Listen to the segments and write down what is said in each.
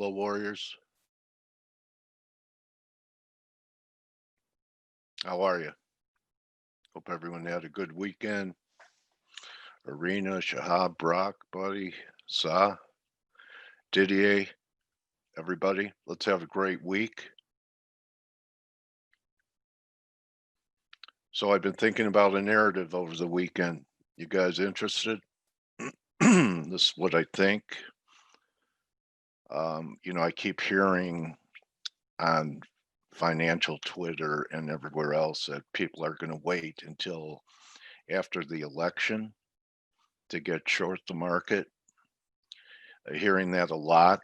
Hello, Warriors. How are you? Hope everyone had a good weekend. Arena, Shahab, Brock, Buddy, Sa, Didier, everybody. Let's have a great week. So I've been thinking about a narrative over the weekend. You guys interested? This is what I think. I keep hearing on financial Twitter and everywhere else that people are going to wait until after the election to get short the market. Hearing that a lot,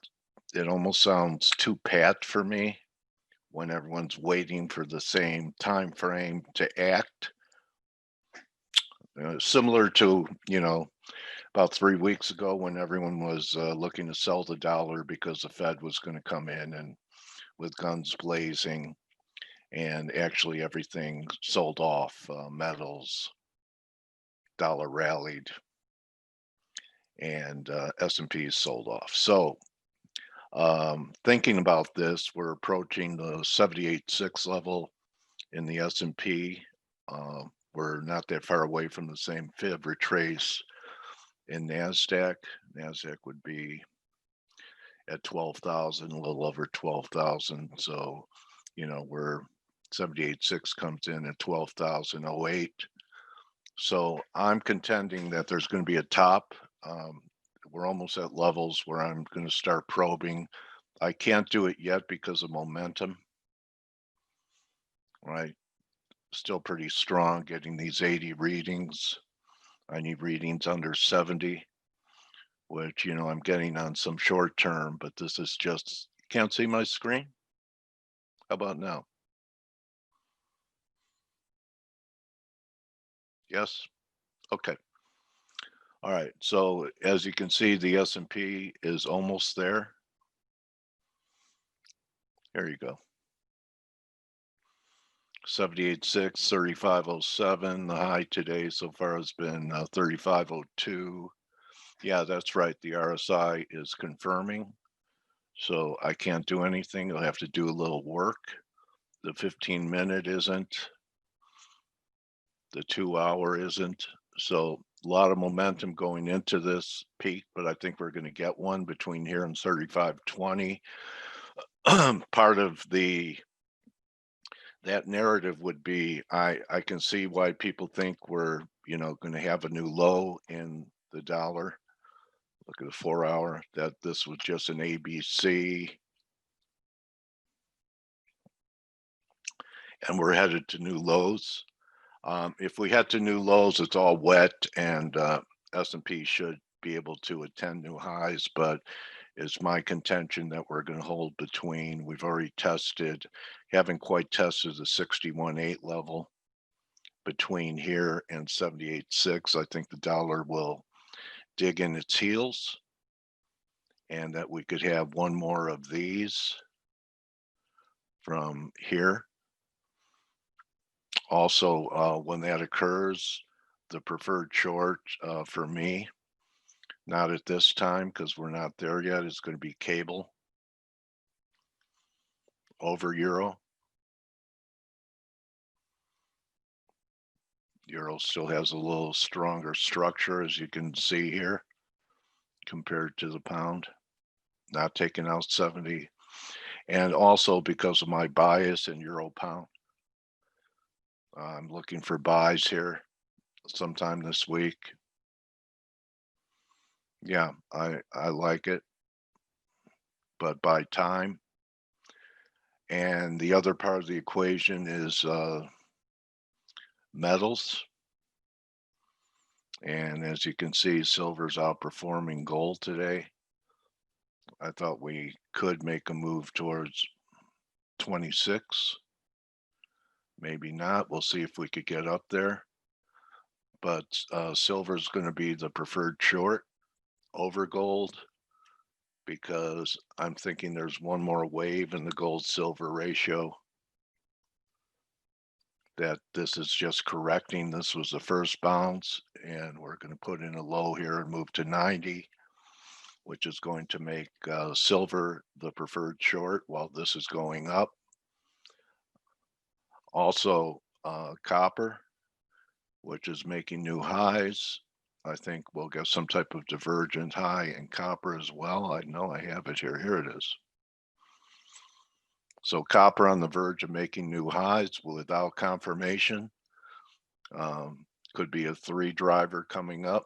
it almost sounds too pat for me when everyone's waiting for the same time frame to act. Similar to, about 3 weeks ago when everyone was looking to sell the dollar because the Fed was going to come in and with guns blazing, and actually everything sold off. Metals, dollar rallied, and S&P sold off. So thinking about this, we're approaching the 78.6 level in the S&P. We're not that far away from the same fib retrace in NASDAQ. NASDAQ would be at 12,000, a little over 12,000. So, we're 78.6 comes in at 12,008. So I'm contending that there's going to be a top. We're almost at levels where I'm going to start probing. I can't do it yet because of momentum, right? Still pretty strong getting these 80 readings. I need readings under 70, which, I'm getting on some short term, but this is just, can't see my screen? How about now? Yes? Okay. All right. So as you can see, the S&P is almost there. There you go. 78.6, 35.07. The high today so far has been 35.02. Yeah, that's right. The RSI is confirming. So I can't do anything. I'll have to do a little work. The 15-minute isn't. The 2-hour isn't. So a lot of momentum going into this peak, but I think we're going to get one between here and 35.20. Part of that narrative would be, I can see why people think we're, going to have a new low in the dollar. Look at the 4-hour, that this was just an ABC. And we're headed to new lows. If we head to new lows, it's all wet, and S&P should be able to attend new highs, but it's my contention that we're going to hold between. We've already tested, haven't quite tested the 61.8 level between here and 78.6. I think the dollar will dig in its heels, and that we could have one more of these from here. Also, when that occurs, the preferred short for me, not at this time because we're not there yet, is going to be cable over euro. Euro still has a little stronger structure, as you can see here, compared to the pound, not taking out 70. And also because of my bias in euro pound, I'm looking for buys here sometime this week. Yeah, I like it, but buy time. And the other part of the equation is metals. And as you can see, silver's outperforming gold today. I thought we could make a move towards 26. Maybe not. We'll see if we could get up there. But silver's going to be the preferred short over gold, because I'm thinking there's one more wave in the gold-silver ratio, that this is just correcting. This was the first bounce, and we're going to put in a low here and move to 90. which is going to make silver the preferred short while this is going up. Also, copper, which is making new highs. I think we'll get some type of divergent high in copper as well. I know I have it here. Here it is. So copper on the verge of making new highs without confirmation. Could be a 3 driver coming up.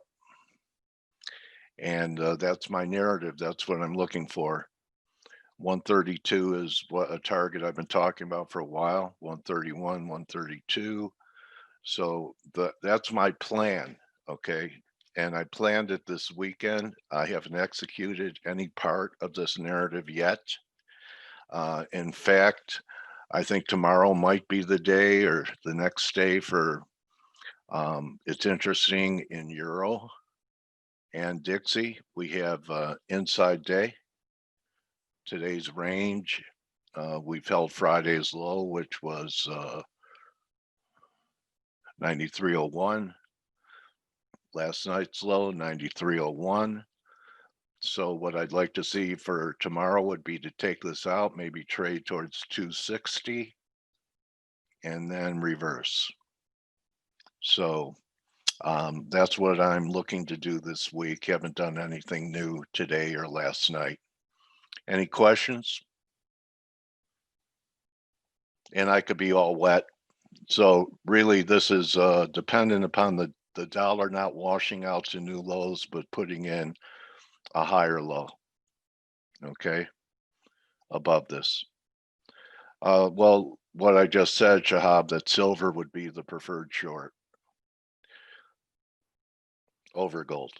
And that's my narrative. That's what I'm looking for. 132 is what a target I've been talking about for a while. 131, 132. So that's my plan. Okay. And I planned it this weekend. I haven't executed any part of this narrative yet. In fact, I think tomorrow might be the day or the next day for, it's interesting in Euro and Dixie, we have inside day. Today's range, we've held Friday's low, which was 93.01. Last night's low, 93.01. So what I'd like to see for tomorrow would be to take this out, maybe trade towards 260 and then reverse. So that's what I'm looking to do this week. Haven't done anything new today or last night. Any questions? And I could be all wet. So really this is dependent upon the dollar not washing out to new lows, but putting in a higher low, okay, above this. Well, what I just said, Shahab, that silver would be the preferred short over gold.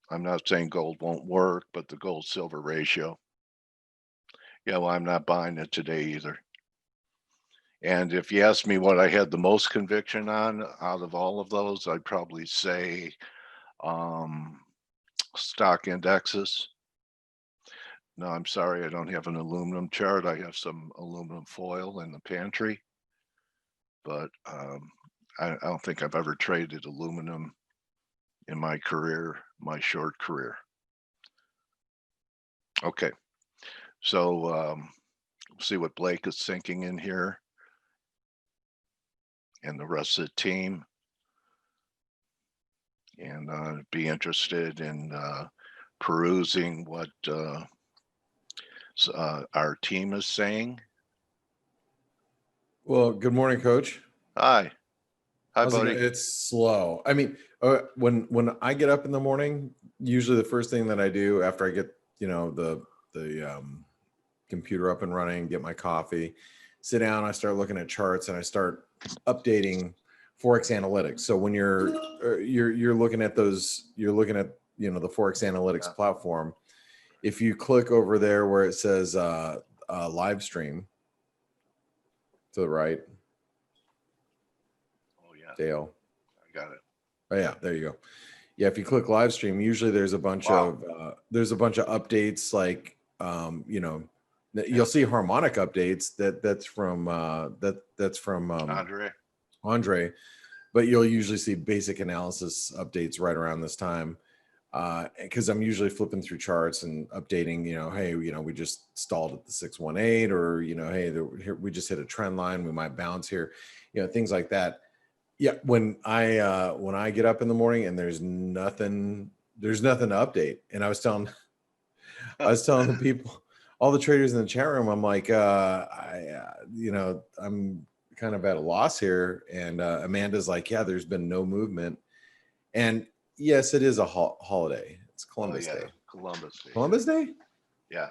I'm not saying gold won't work, but the gold-silver ratio. Yeah, well, I'm not buying it today either. And if you ask me what I had the most conviction on out of all of those, I'd probably say stock indexes. No, I'm sorry, I don't have an aluminum chart. I have some aluminum foil in the pantry, but I don't think I've ever traded aluminum in my career, my short career. Okay, so see what Blake is thinking in here and the rest of the team, and be interested in perusing what our team is saying. Well, good morning, Coach. Hi, buddy. It's slow. I mean, when I get up in the morning, usually the first thing that I do after I get the computer up and running, get my coffee, sit down, I start looking at charts and I start updating ForexAnalytix. So when you're looking at those, you're looking at the ForexAnalytix platform. If you click over there where it says live stream to the right. Oh yeah, Dale. I got it. Oh yeah, there you go. Yeah, if you click live stream, usually there's a bunch of updates like you'll see harmonic updates that's from Andre, but you'll usually see basic analysis updates right around this time. Because I'm usually flipping through charts and updating, hey, we just stalled at the 618, or hey, we just hit a trend line, we might bounce here, things like that. Yeah, when I get up in the morning and there's nothing to update, and I was telling the people, all the traders in the chat room, I'm like, I'm kind of at a loss here, and Amanda's like, yeah, there's been no movement, and yes, it is a holiday. It's Columbus Day. Columbus Day. Columbus Day? Yeah.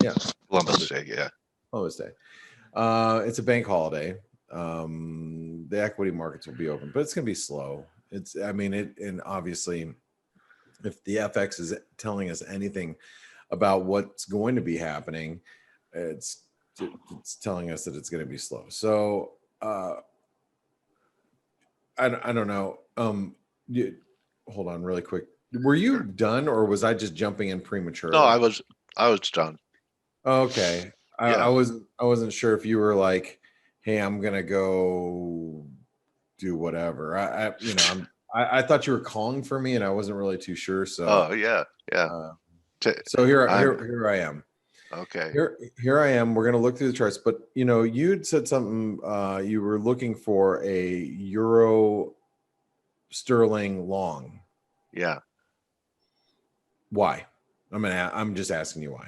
Yeah. Columbus Day, yeah. Columbus Day. It's a bank holiday. The equity markets will be open, but it's going to be slow. And obviously, if the FX is telling us anything about what's going to be happening, it's telling us that it's going to be slow. So I don't know. Hold on really quick. Were you done, or was I just jumping in prematurely? No, I was done. Okay. Yeah. I wasn't sure if you were like, hey, I'm going to go do whatever. I thought you were calling for me and I wasn't really too sure. So yeah. So here I'm I am. okay. Here I am. We're going to look through the charts, but you'd said something. You were looking for a euro sterling long. Yeah. Why? I'm just asking you why.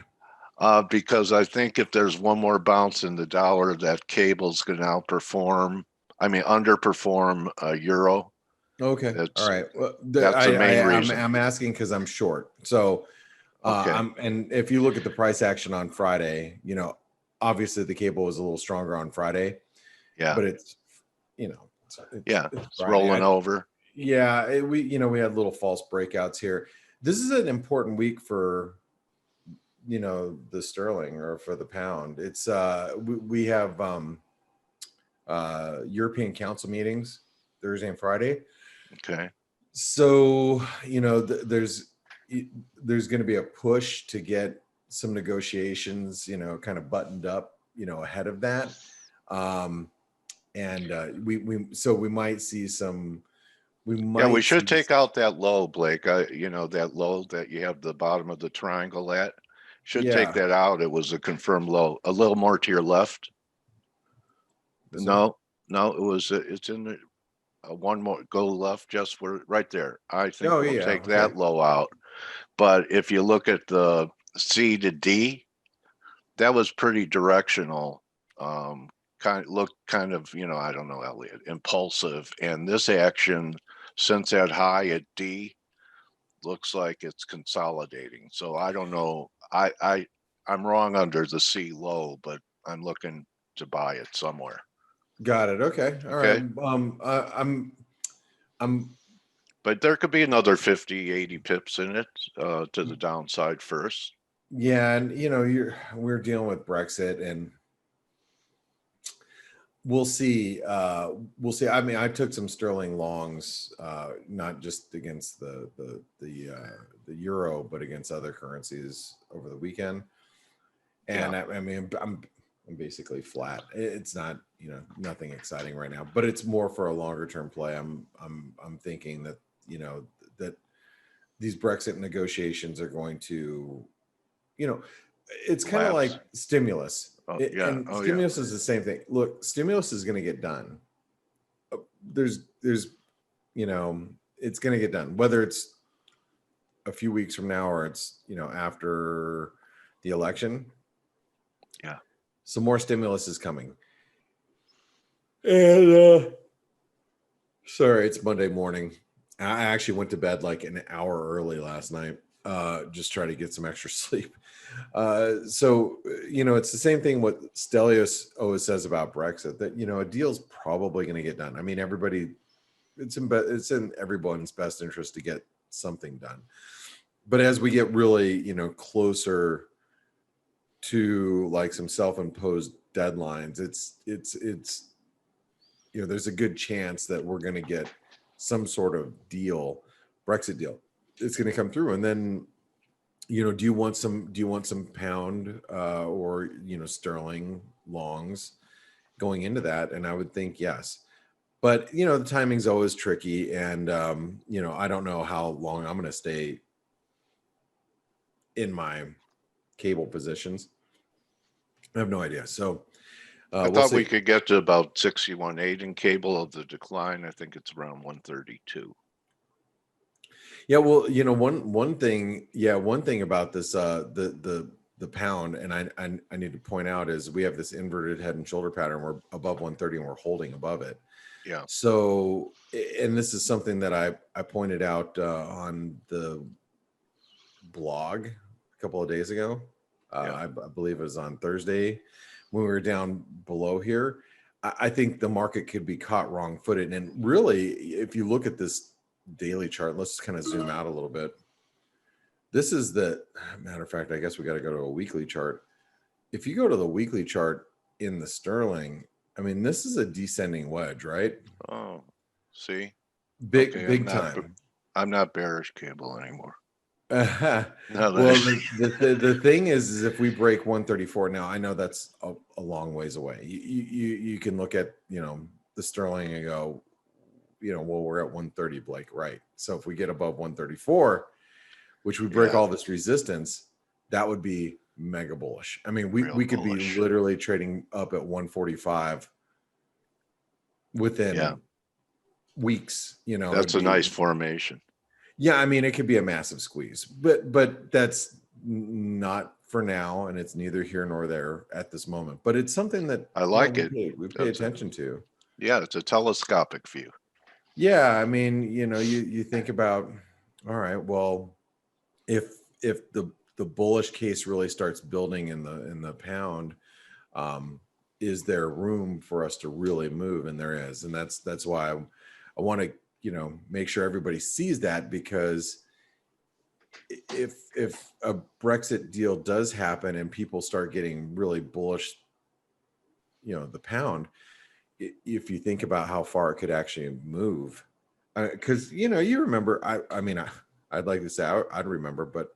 Because I think if there's one more bounce in the dollar, that cable's going to underperform euro. Okay. All right. Well, That's the main reason. I'm asking because I'm short. So, Okay. and if you look at the price action on Friday, obviously the cable was a little stronger on Friday, Yeah. but it's It's Friday. rolling over. Yeah. We had little false breakouts here. This is an important week for, the sterling or for the pound. It's we have European Council meetings Thursday and Friday. Okay. So, there's going to be a push to get some negotiations, kind of buttoned up, ahead of that. And we might see some. We should take out that low, Blake. That low that you have the bottom of the triangle at. Should take that out. It was a confirmed low. A little more to your left. No, it's in the one more. Go left, just right there. I think we'll take that low out. But if you look at the C to D, that was pretty directional. Kind of, I don't know, Elliot, impulsive. And this action, since that high at D, looks like it's consolidating. So I don't know. I'm wrong under the C low, but I'm looking to buy it somewhere. Got it. Okay. All right. I'm But there could be another 50, 80 pips in it to the downside first. Yeah, and we're dealing with Brexit, and we'll see. We'll see. I mean, I took some sterling longs, not just against the euro, but against other currencies over the weekend. And I'm basically flat. It's not nothing exciting right now, but it's more for a longer term play. I'm thinking that that these Brexit negotiations are going to, it's kind of like stimulus. Stimulus is the same thing. Look, stimulus is going to get done. There's it's going to get done, whether it's a few weeks from now or it's, after the election. Yeah. Some more stimulus is coming. And sorry, it's Monday morning. I actually went to bed like an hour early last night. Just try to get some extra sleep. So, it's the same thing what Stelios always says about Brexit, that, a deal's probably going to get done. I mean, it's in everyone's best interest to get something done. But as we get really, closer to like some self-imposed deadlines, it's there's a good chance that we're going to get some sort of deal, Brexit deal. It's going to come through. And then, do you want some pound or, sterling longs going into that? And I would think yes. But, the timing's always tricky. And, I don't know how long I'm going to stay in my cable positions. I have no idea. So I thought we could get to about 61.8 in cable of the decline. I think it's around 132. Yeah, well, one thing about this, the pound, and I need to point out is we have this inverted head and shoulder pattern. We're above 130 and we're holding above it. Yeah. So, and this is something that I pointed out on the blog a couple of days ago. I believe it was on Thursday when we were down below here. I think the market could be caught wrong-footed. And really, if you look at this daily chart, let's kind of zoom out a little bit. This is matter of fact, I guess we got to go to a weekly chart. If you go to the weekly chart in the sterling, I mean, this is a descending wedge, right? Oh, see, big time. I'm not bearish cable anymore. Well, the thing is if we break 134 now, I know that's a long ways away. You can look at the sterling and go, well, we're at 130, Blake, right? So if we get above 134, which would break Yeah. all this resistance, that would be mega bullish. I mean, Real we could bullish. be literally trading up at 145 within weeks, you know. That's a nice formation. Yeah, I mean, it could be a massive squeeze, but that's not for now, and it's neither here nor there at this moment. But it's something that I like it. we pay attention to. Yeah, it's a telescopic view. Yeah, I mean, you know, you think about, all right, well, if the bullish case really starts building in the pound, is there room for us to really move? And there is, and that's why I want to, you know, make sure everybody sees that, because if a Brexit deal does happen and people start getting really bullish, you know, the pound, if you think about how far it could actually move, because you know, you remember, I mean, I'd like to say I'd remember, but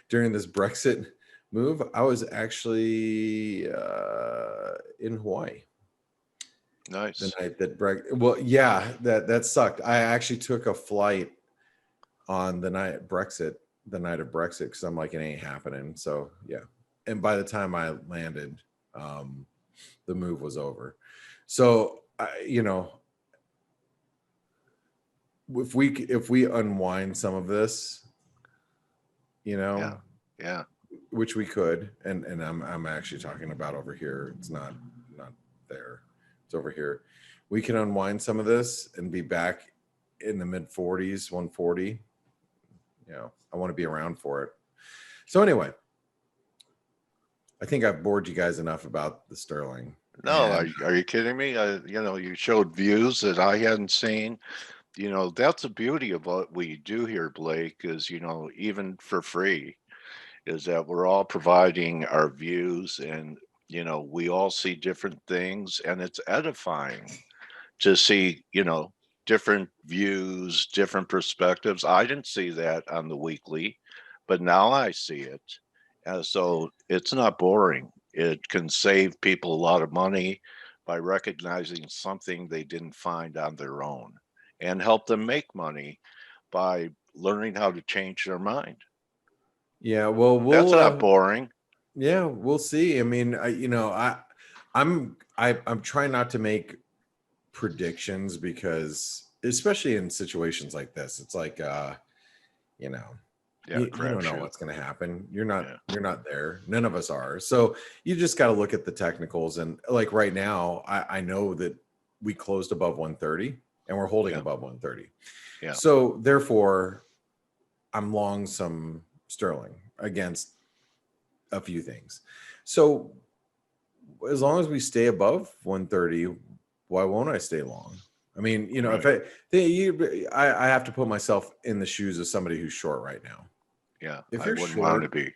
during this Brexit move, I was actually in Hawaii. Nice. The night that well, yeah, that sucked. I actually took a flight on the night of Brexit, because I'm like, it ain't happening. So yeah, and by the time I landed, the move was over. So you know, if we unwind some of this, you know, yeah, which we could, and I'm actually talking about over here. It's not there. It's over here. We can unwind some of this and be back in the mid 40s, 140. You know, I want to be around for it. So anyway, I think I've bored you guys enough about the sterling. No, are you kidding me? You know, you showed views that I hadn't seen. You know, that's the beauty of what we do here, Blake, is, you know, even for free, is that we're all providing our views, and, you know, we all see different things, and it's edifying to see, you know, different views, different perspectives. I didn't see that on the weekly, but now I see it. And so it's not boring. It can save people a lot of money by recognizing something they didn't find on their own, and help them make money by learning how to change their mind. Yeah, well, That's not boring. yeah, we'll see. I mean, I'm trying not to make predictions, because especially in situations like this, it's like you know, you don't know what's going to happen. You're not there. None of us are. So you just got to look at the technicals. And like right now, I know that we closed above 130 and we're holding above 130. Yeah. So therefore, I'm long some sterling against a few things. So as long as we stay above 130, why won't I stay long? I mean, you know, Right. I have to put myself in the shoes of somebody who's short right now. Yeah, If I you're wouldn't short, want to be.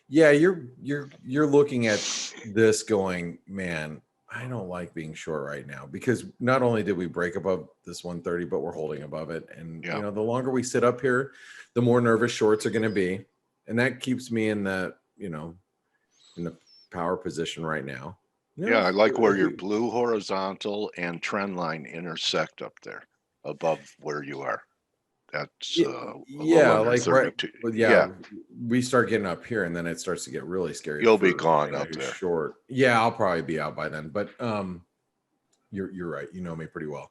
yeah, you're looking at this going, man, I don't like being short right now, because not only did we break above this 130, but we're holding above it. And you know, the longer we sit up here, the more nervous shorts are going to be, and that keeps me in the, you know, in the power position right now. Yeah, I like where your blue horizontal and trend line intersect up there above where you are. That's a little under 32. Yeah, we start getting up here, and then it starts to get really scary. You'll be gone up there. Short. Yeah, I'll probably be out by then. But you're right. You know me pretty well.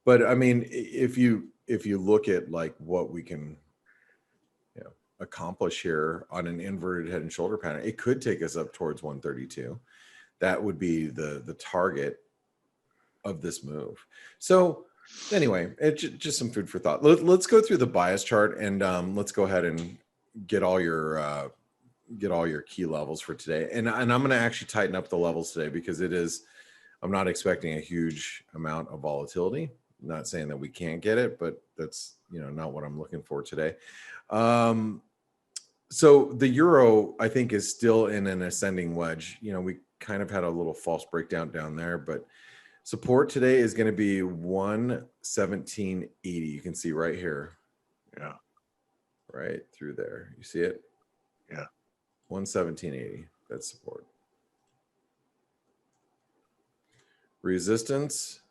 But I mean, if you look at like what we can, you know, accomplish here on an inverted head and shoulder pattern, it could take us up towards 132. That would be the target of this move. So anyway, it's just some food for thought. Let's go through the bias chart, and let's go ahead and get all your key levels for today. And I'm going to actually tighten up the levels today, because I'm not expecting a huge amount of volatility. I'm not saying that we can't get it, but that's, you know, not what I'm looking for today. So the euro, I think, is still in an ascending wedge. You know, we kind of had a little false breakdown down there, but support today is going to be 117.80. You can see right here. Yeah. Right through there. You see it? Yeah. 117.80. That's support. Resistance.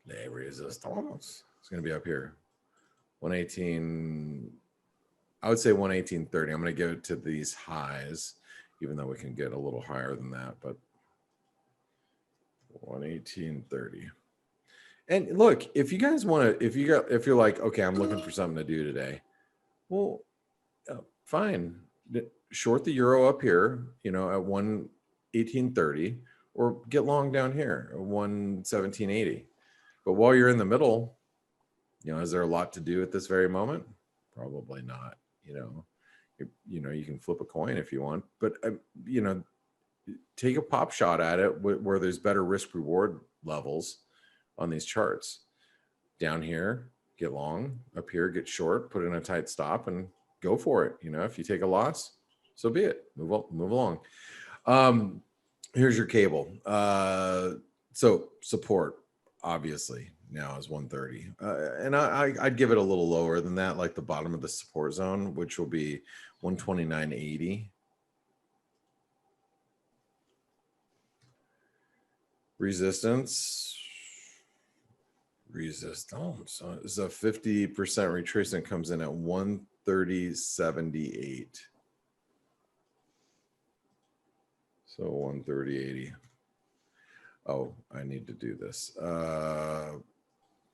Le resistance. It's going to be up here. 118. I would say 118.30. I'm going to give it to these highs, even though we can get a little higher than that, but 118.30. And look, if you guys want to, if you're like, okay, I'm looking for something to do today, well, fine. Short the euro up here, at 118.30, or get long down here at 117.80. But while you're in the middle, is there a lot to do at this very moment? Probably not. You can flip a coin if you want, but take a pop shot at it where there's better risk reward levels on these charts. Down here, get long. Up here, get short. Put in a tight stop and go for it. If you take a loss, so be it. Move along. Here's your cable. So support, obviously, now is 130. And I'd give it a little lower than that, like the bottom of the support zone, which will be 129.80. Resistance is a 50% retracement, comes in at 130.78. So 130.80. Oh, I need to do this.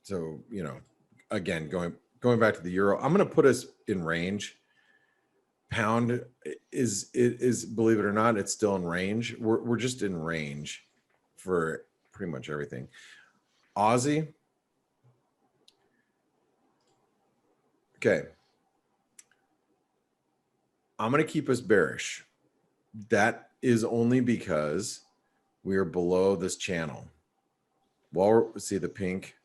So, again, going back to the euro, I'm going to put us in range. Pound is believe it or not, it's still in range. We're just in range for pretty much everything. Aussie. Okay. I'm going to keep us bearish. That is only because we are below this channel. See the pink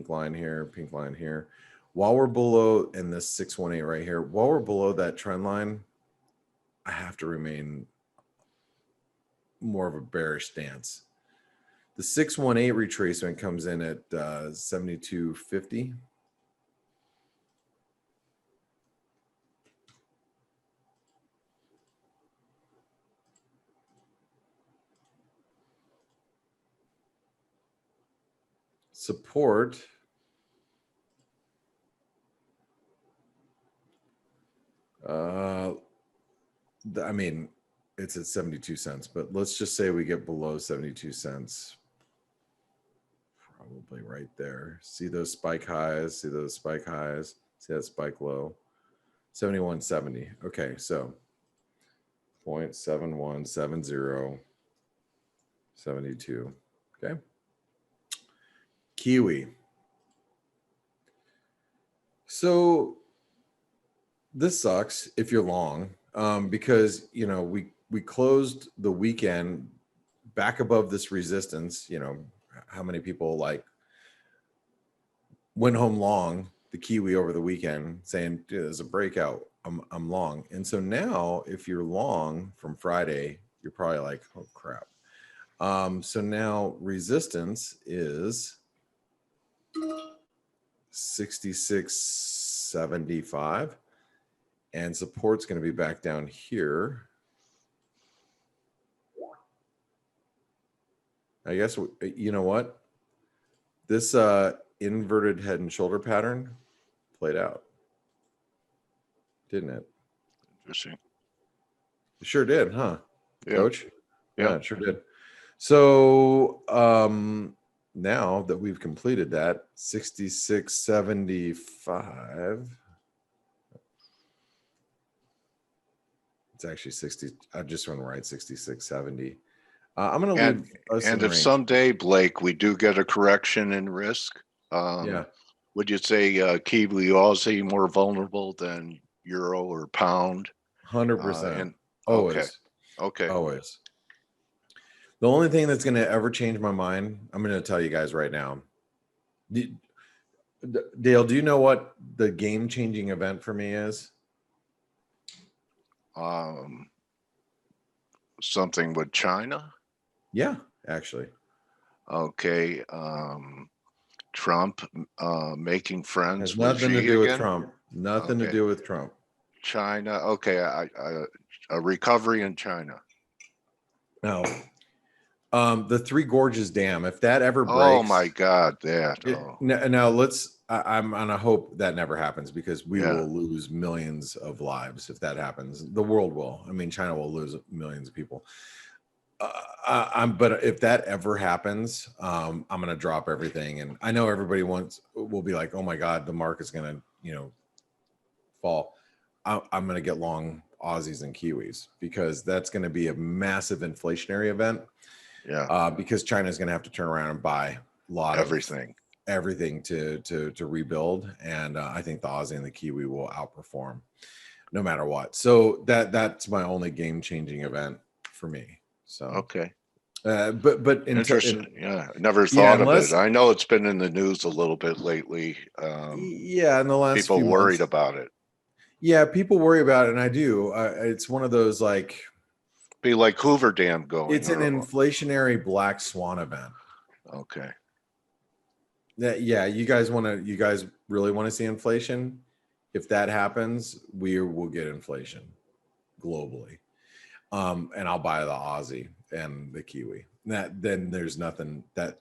line here. While we're below, in this 618 right here, while we're below that trend line, I have to remain more of a bearish stance. The 618 retracement comes in at 72.50. Support. I mean, it's at 72 cents, but let's just say we get below 72 cents. Probably right there. See those spike highs? See that spike low? 71.70. Okay, so 0.7170, 72. Okay. Kiwi. So this sucks if you're long, because we closed the weekend back above this resistance. How many people went home long the Kiwi over the weekend saying, dude, there's a breakout, I'm long. And so now if you're long from Friday, you're probably like, oh crap. So now resistance is 66.75, and support's going to be back down here. I guess, you know what? This inverted head and shoulder pattern played out, didn't it? Interesting. It sure did, huh, Yeah. Coach? Yeah, it sure did. So now that we've completed that, 66.75. It's actually 60. I just want to write 66.70. I'm going to leave us and in if range. someday, Blake, we do get a correction in risk, Yeah. would you say Kiwi Aussie more vulnerable than euro or pound? 100%. Always. Okay. Always. The only thing that's going to ever change my mind, I'm going to tell you guys right now. Dale, do you know what the game-changing event for me is? Something with China? Yeah, actually. Okay. Trump making friends Has with nothing to Xi do with again? Trump. Nothing to do with Trump. China. Okay. A recovery in China. Now, The Three Gorges Dam, if that ever Oh breaks, my God, that. Oh, now I'm on a hope that never happens, because we yeah. will lose millions of lives if that happens. The world will. I mean, China will lose millions of people. But if that ever happens, I'm going to drop everything. And I know everybody will be like, oh my God, the market's going to, fall. I'm going to get long Aussies and Kiwis, because that's going to be a massive inflationary event. Yeah. Because China is going to have to turn around and buy a lot of Everything. to rebuild, and I think the Aussie and the Kiwi will outperform no matter what. So that's my only game changing event for me. So Okay. but Interesting. Yeah. I never yeah, thought of it. unless I know it's been in the news a little bit lately. yeah, in the last People few worried months, about it. yeah, people worry about it, and I do. It's one of those, like, Be like Hoover Dam going, it's an or inflationary black swan event. okay. That, yeah, you guys really want to see inflation? If that happens, we will get inflation globally. And I'll buy the Aussie and the Kiwi. Then there's nothing that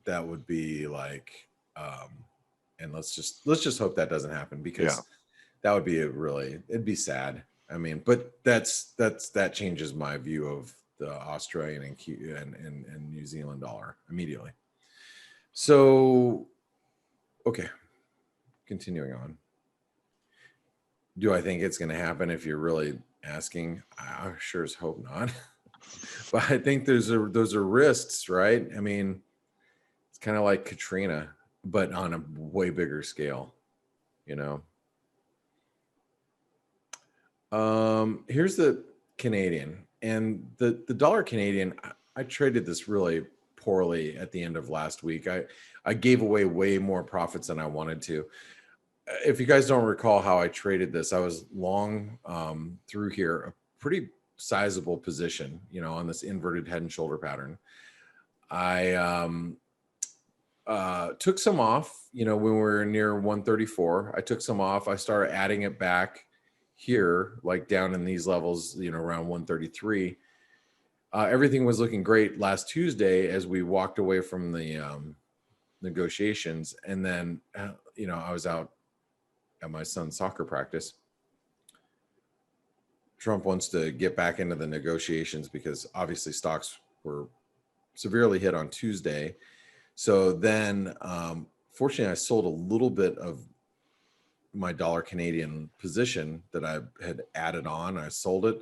would be like, and let's just hope that doesn't happen, because Yeah. that would be it'd be sad. I mean, but that changes my view of the Australian and New Zealand dollar immediately. So, okay, continuing on. Do I think it's going to happen? If you're really asking, I sure as hope not. But I think those are risks, right? I mean, it's kind of like Katrina, but on a way bigger scale, you know. Here's the Canadian, and the dollar Canadian. I traded this really poorly at the end of last week. I gave away way more profits than I wanted to. If you guys don't recall how I traded this, I was long through here, a pretty sizable position, on this inverted head and shoulder pattern. I took some off, when we were near 134. I took some off. I started adding it back here, like down in these levels, around 133. Everything was looking great last Tuesday as we walked away from the negotiations. And then, I was out at my son's soccer practice. Trump wants to get back into the negotiations because obviously stocks were severely hit on Tuesday. So then, fortunately, I sold a little bit of my dollar Canadian position that I had added on. I sold it,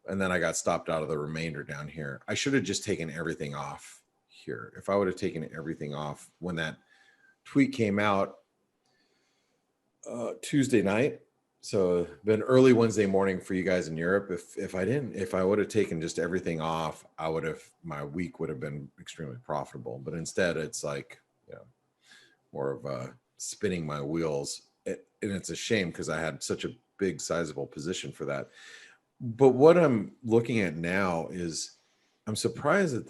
and then I got stopped out of the remainder down here. I should have just taken everything off here. If I would have taken everything off when that tweet came out Tuesday night, so been early Wednesday morning for you guys in Europe. If I would have taken just everything off, my week would have been extremely profitable. But instead, it's like, more of spinning my wheels, and it's a shame because I had such a big sizable position for that. But what I'm looking at now is, I'm surprised that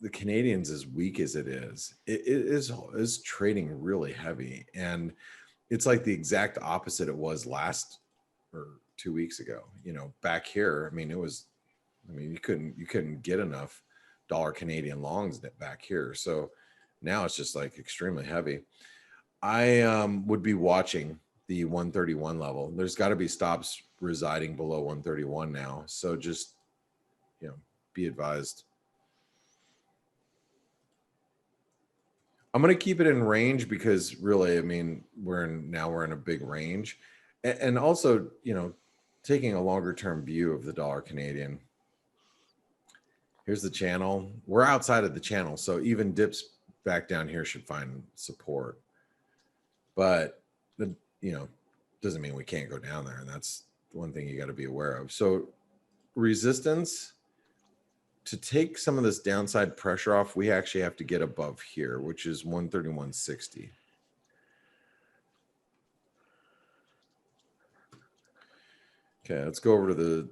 the Canadians, as weak as it is trading really heavy, and it's like the exact opposite it was last or 2 weeks ago. Back here, I mean, you couldn't get enough dollar Canadian longs back here. So now it's just like extremely heavy. I would be watching the 131 level. There's got to be stops residing below 131 now. So just, be advised. I'm going to keep it in range because really, I mean, we're in a big range, and also, taking a longer term view of the dollar Canadian. Here's the channel. We're outside of the channel, so even dips back down here should find support. But doesn't mean we can't go down there, and that's one thing you got to be aware of. So resistance, to take some of this downside pressure off, we actually have to get above here, which is 131.60. Okay, let's go over to the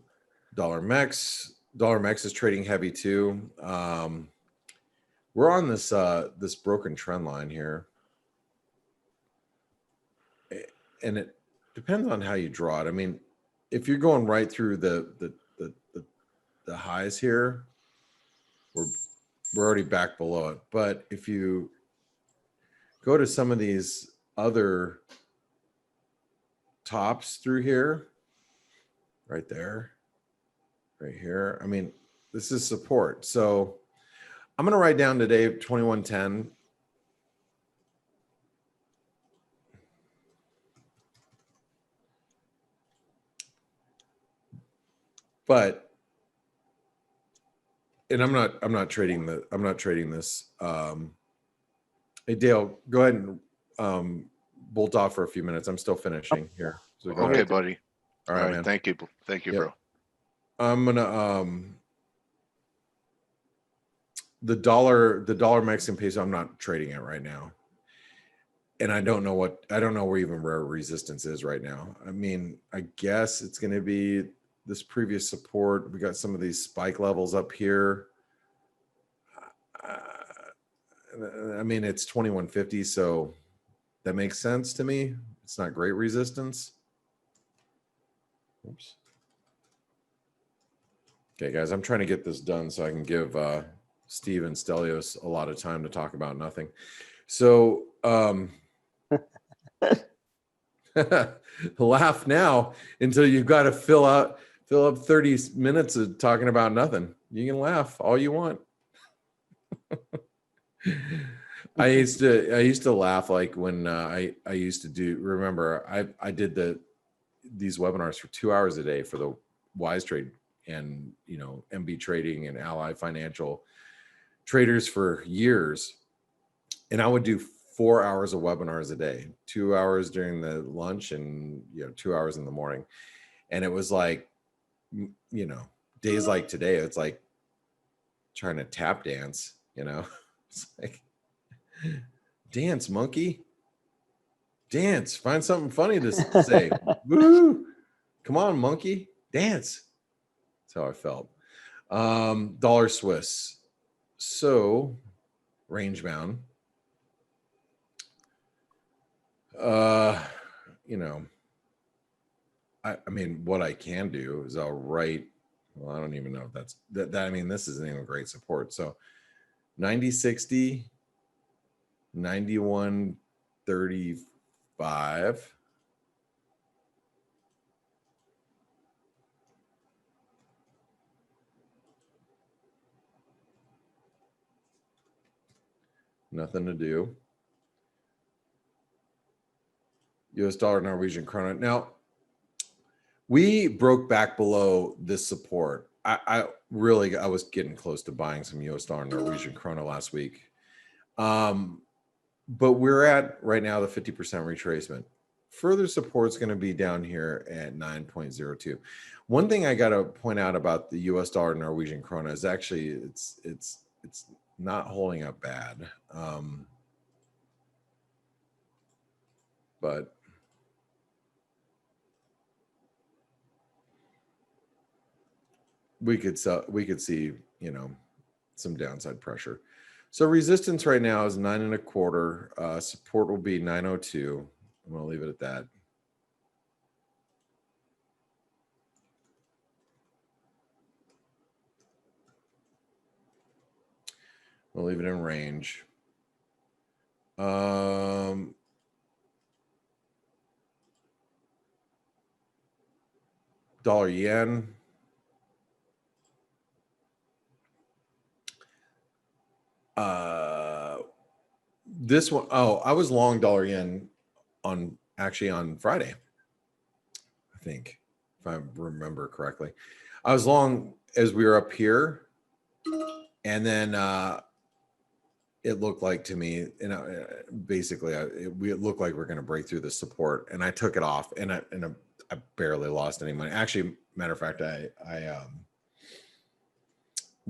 dollar mex. Dollar mex is trading heavy too. We're on this this broken trend line here, and it depends on how you draw it. I mean, if you're going right through the highs here, we're already back below it. But if you go to some of these other tops through here, right there, right here, I mean, this is support. So I'm going to write down today 2110. But, and I'm not trading this. Hey Dale, go ahead and bolt off for a few minutes. I'm still finishing here. So go Okay, ahead. buddy. All right, man. Thank you. Thank you, Yep. bro. I'm gonna the dollar Mexican peso, I'm not trading it right now. And I don't know where even rare resistance is right now. I mean, I guess it's going to be this previous support. We got some of these spike levels up here. I mean, it's 2150, so that makes sense to me. It's not great resistance. Oops. Okay, guys, I'm trying to get this done so I can give Steve and Stelios a lot of time to talk about nothing. So laugh now until you've got to fill up 30 minutes of talking about nothing. You can laugh all you want. I used to laugh like when I used to do. Remember, I did these webinars for 2 hours a day for the Wise Trade and MB Trading and Ally Financial traders for years, and I would do 4 hours of webinars a day, 2 hours during the lunch and 2 hours in the morning. And it was like, days like today, it's like trying to tap dance, it's like, dance, monkey, dance, find something funny to say. Woo! Come on, monkey, dance. That's how I felt. Dollar Swiss. So range bound. I mean, what I can do is I'll write, well, I don't even know if that's that I mean, this isn't even great support. So 90.60, 91.35. Nothing to do. US dollar, Norwegian krona. Now, we broke back below this support. I was getting close to buying some US dollar, Norwegian krona last week. But we're at right now the 50% retracement. Further support is going to be down here at 9.02. One thing I got to point out about the US dollar, Norwegian krona is actually it's not holding up bad. But we could see, some downside pressure. So resistance right now is 9.25. Support will be 902. I'm going to leave it at that. We'll leave it in range. Dollar yen. This one, I was long dollar yen on Friday, I think, if I remember correctly. I was long as we were up here, and then it looked like to me, basically, it looked like we're going to break through the support, and I took it off, and I barely lost any money. Actually, matter of fact, I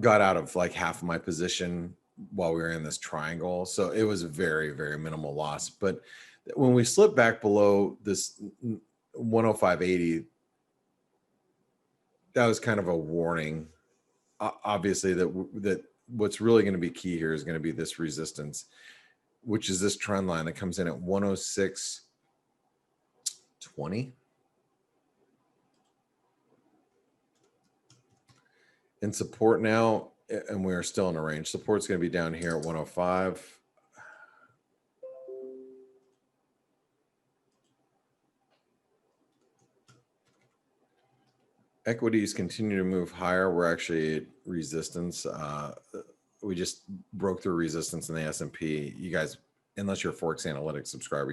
got out of like half of my position while we were in this triangle. So it was a very, very minimal loss. But when we slipped back below this 105.80, that was kind of a warning. Obviously, that what's really going to be key here is going to be this resistance, which is this trend line that comes in at 106.20. And support now and we're still in a range. Support's going to be down here at 105. Equities continue to move higher. We're actually at resistance. We just broke through resistance in the S&P. You guys, unless you're a ForexAnalytix subscriber,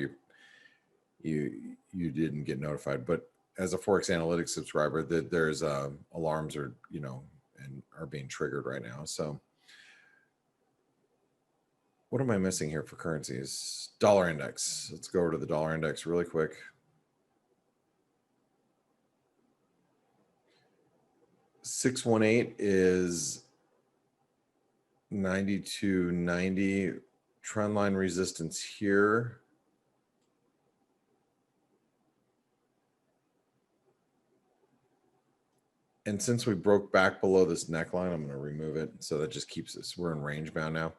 you didn't get notified. But as a ForexAnalytix subscriber, there's alarms are and are being triggered right now. So what am I missing here for currencies? Dollar index. Let's go over to the dollar index really quick. $618 is 92.90. Trend line resistance here. And since we broke back below this neckline, I'm going to remove it. So that just keeps us, we're in range bound now.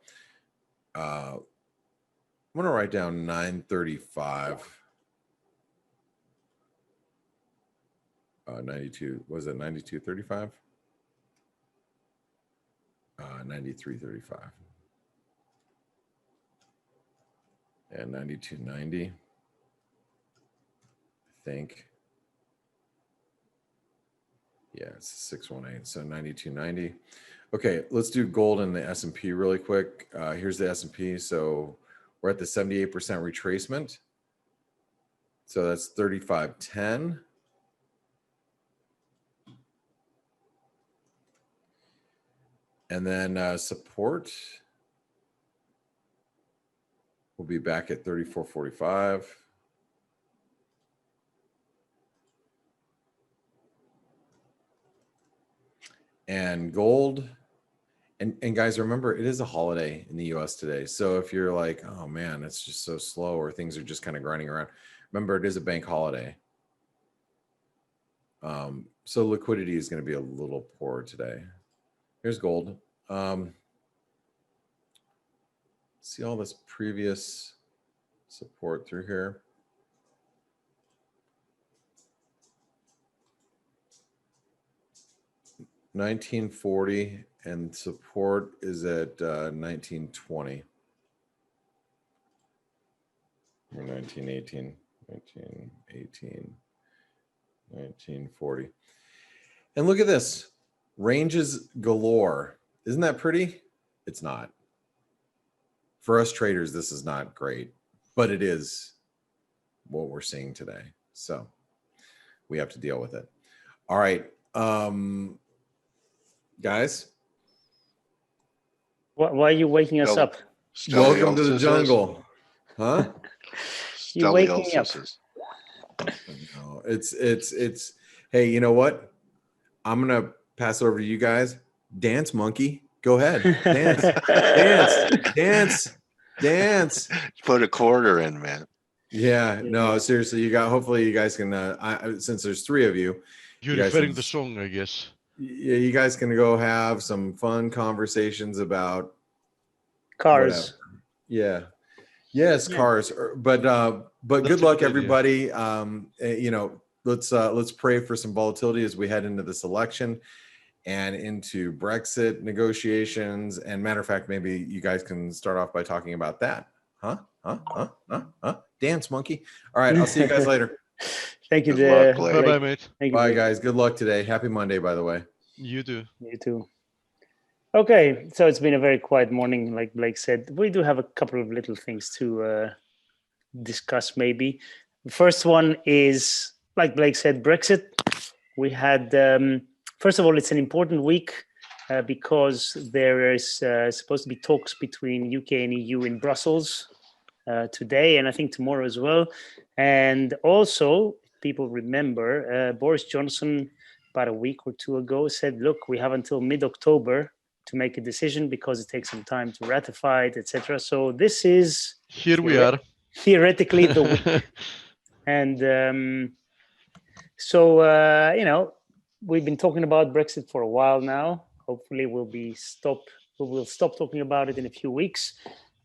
I'm going to write down 935. 92, was it 92.35? 93.35. And 92.90, I think. Yeah, it's 618, so 92.90. Okay, let's do gold and the S&P really quick. Here's the S&P. So we're at the 78% retracement. So that's 35.10. And then support will be back at 34.45. And gold, and guys, remember, it is a holiday in the US today. So if you're like, oh man, it's just so slow, or things are just kind of grinding around, remember, it is a bank holiday. So liquidity is going to be a little poor today. Here's gold. See all this previous support through here. $19.40 and support is at $19.20 or $19.18, $19.18, $19.40. And look at this. Ranges galore. Isn't that pretty? It's not. For us traders, this is not great, but it is what we're seeing today. So we have to deal with it. All right. Guys. Why are you waking us up? Welcome to the jungle. Huh? You waking up. No, it's, hey, you know what? I'm going to pass it over to you guys. Dance, monkey. Go ahead. Dance. Put a quarter in, man. Yeah, no, seriously, hopefully you guys can, since there's three of you. You're referring to the song, I guess. Yeah, you guys can go have some fun conversations about cars. Whatever. Yeah. Yes, cars. But good luck, everybody. Let's pray for some volatility as we head into this election and into Brexit negotiations. And matter of fact, maybe you guys can start off by talking about that. Huh? Dance, monkey. All right, I'll see you guys later. Thank you. Bye-bye, mate. Bye, guys. Good luck today. Happy Monday, by the way. You too. You too. Okay, so it's been a very quiet morning, like Blake said. We do have a couple of little things to discuss, maybe. The first one is, like Blake said, Brexit. We had, first of all, it's an important week because there is supposed to be talks between UK and EU in Brussels today, and I think tomorrow as well. And also, people remember, Boris Johnson, about a week or two ago, said, look, we have until mid-October to make a decision because it takes some time to ratify it, etc. So this is we are theoretically the week. And we've been talking about Brexit for a while now. Hopefully we'll stop talking about it in a few weeks.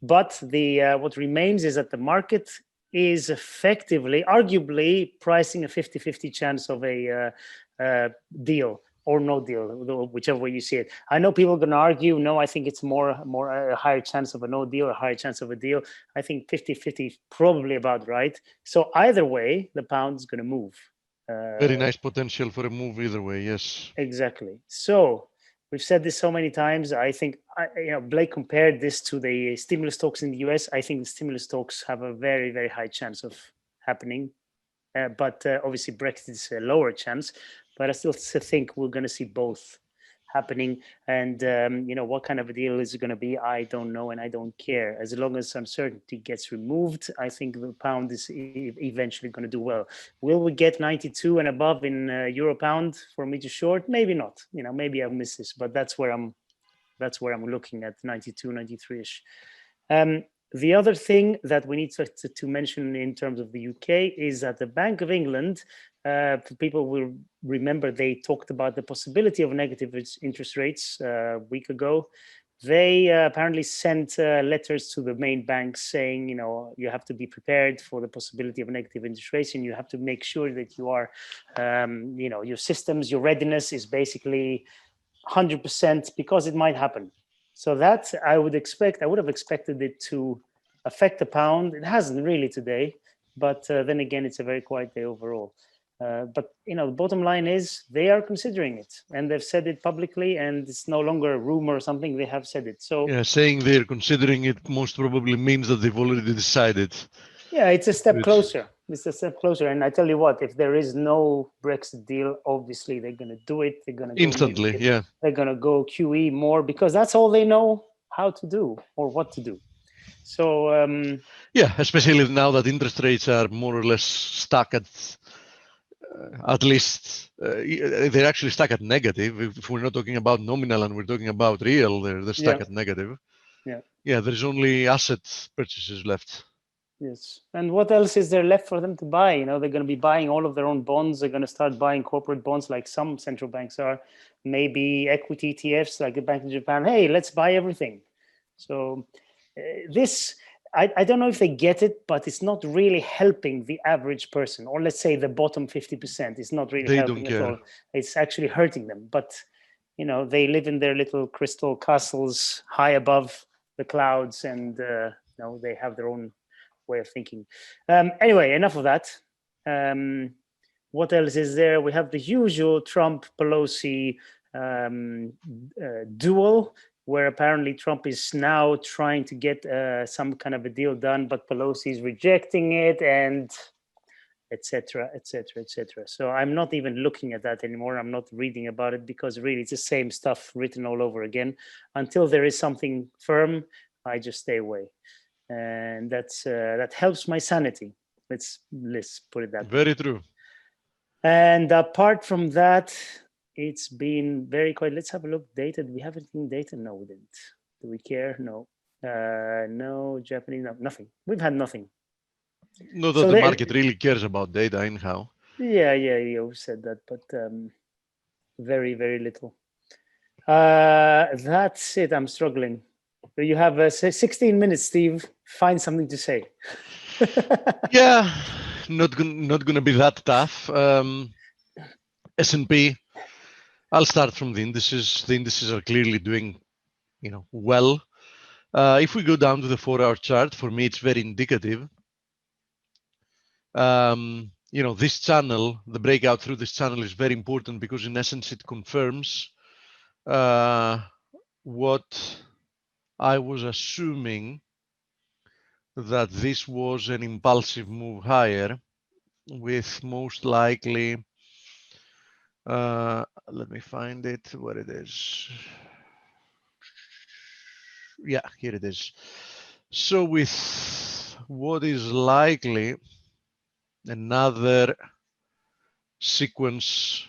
But what remains is that the market is effectively, arguably, pricing a 50-50 chance of a deal or no deal, whichever way you see it. I know people are going to argue, no, I think it's more a higher chance of a no deal, a higher chance of a deal. I think 50-50 probably about right. So either way, the pound is going to move. Very nice potential for a move either way, yes. Exactly. So we've said this so many times. I think, Blake compared this to the stimulus talks in the US. I think the stimulus talks have a very, very high chance of happening. But obviously Brexit is a lower chance. But I still think we're going to see both happening. And, what kind of a deal is it going to be? I don't know, and I don't care. As long as uncertainty gets removed, I think the pound is eventually going to do well. Will we get 92 and above in euro pound for me to short? Maybe not. Maybe I've missed this, but that's where I'm looking at 92, 93-ish. The other thing that we need to mention in terms of the UK is that the Bank of England, people will remember they talked about the possibility of negative interest rates a week ago. They apparently sent letters to the main banks saying, you have to be prepared for the possibility of negative interest rates, and you have to make sure that you are, your systems, your readiness is basically 100% because it might happen. So that I would have expected it to affect the pound. It hasn't really today, but then again, it's a very quiet day overall. But the bottom line is they are considering it, and they've said it publicly, and it's no longer a rumor or something. They have said it. So yeah, saying they're considering it most probably means that they've already decided. Yeah, it's a step closer. It's a step closer. And I tell you what, if there is no Brexit deal, obviously they're going to do it. They're going to go instantly. Yeah, they're going to go QE more because that's all they know how to do or what to do. So yeah, especially now that interest rates are more or less stuck at least they're actually stuck at negative. If we're not talking about nominal and we're talking about real, they're stuck at negative. Yeah, there's only asset purchases left. Yes. And what else is there left for them to buy? They're going to be buying all of their own bonds. They're going to start buying corporate bonds like some central banks are. Maybe equity ETFs like the Bank of Japan. Hey, let's buy everything. So this, I don't know if they get it, but it's not really helping the average person, or let's say the bottom 50%. It's not really helping at all. It's actually hurting them. But, they live in their little crystal castles high above the clouds, and they have their own way of thinking. Anyway, enough of that. What else is there? We have the usual Trump-Pelosi duel, where apparently Trump is now trying to get some kind of a deal done, but Pelosi is rejecting it, and etc., etc., etc. So I'm not even looking at that anymore. I'm not reading about it because really it's the same stuff written all over again. Until there is something firm, I just stay away. And that helps my sanity. Let's put it that way. Very true. And apart from that, it's been very quiet. Let's have a look. Data. Do we have anything data? No, we didn't. Do we care? No. No Japanese. No, nothing. We've had nothing. Not that the market really cares about data anyhow. Yeah, you said that, but very, very little. That's it. I'm struggling. You have 16 minutes, Steve. Find something to say. Yeah, not gonna be that tough. S&P. I'll start from the indices. The indices are clearly doing, well. If we go down to the 4-hour chart, for me, it's very indicative. This channel, the breakout through this channel is very important because in essence, it confirms what I was assuming, that this was an impulsive move higher with most likely, let me find it, where it is. Yeah, here it is. So with what is likely another sequence.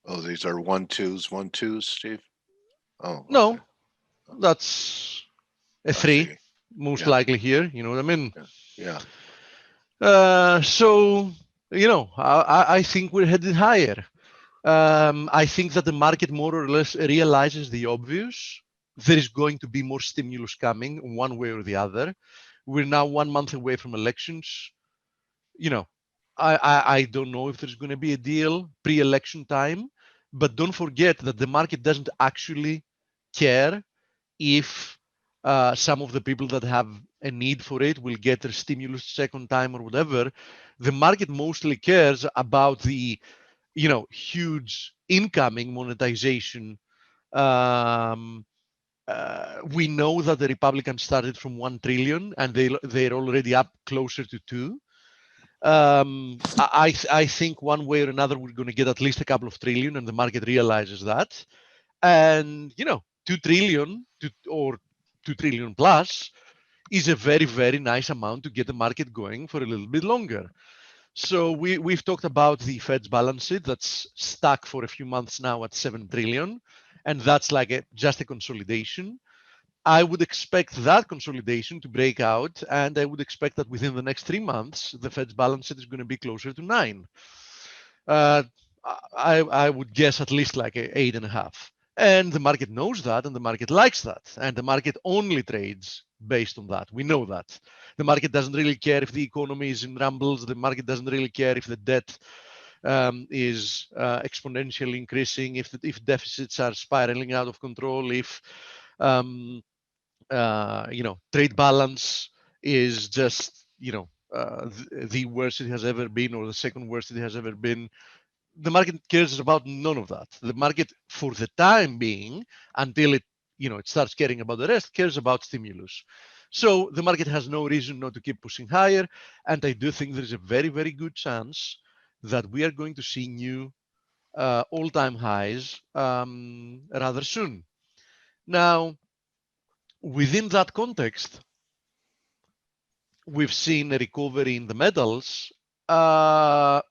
Oh, these are 1-2s, Steve? Oh, no, okay. That's a 3, most likely here. You know what I mean? Yeah. So, I think we're headed higher. I think that the market more or less realizes the obvious. There is going to be more stimulus coming one way or the other. We're now 1 month away from elections. I don't know if there's going to be a deal pre-election time, but don't forget that the market doesn't actually care if some of the people that have a need for it will get their stimulus second time or whatever. The market mostly cares about the, huge incoming monetization. We know that the Republicans started from 1 trillion and they're already up closer to 2. I think one way or another we're going to get at least a couple of trillion, and the market realizes that. And 2 trillion or 2 trillion plus is a very, very nice amount to get the market going for a little bit longer. So we've talked about the Fed's balance sheet that's stuck for a few months now at 7 trillion, and that's like just a consolidation. I would expect that consolidation to break out, and I would expect that within the next 3 months, the Fed's balance sheet is going to be closer to 9. I would guess at least like 8.5. And the market knows that, and the market likes that, and the market only trades based on that. We know that. The market doesn't really care if the economy is in rumbles. The market doesn't really care if the debt is exponentially increasing, if deficits are spiraling out of control, if trade balance is just the worst it has ever been, or the second worst it has ever been. The market cares about none of that. The market, for the time being, until it starts caring about the rest, cares about stimulus. So the market has no reason not to keep pushing higher, and I do think there's a very, very good chance that we are going to see new all-time highs rather soon. Now, within that context, we've seen a recovery in the metals, but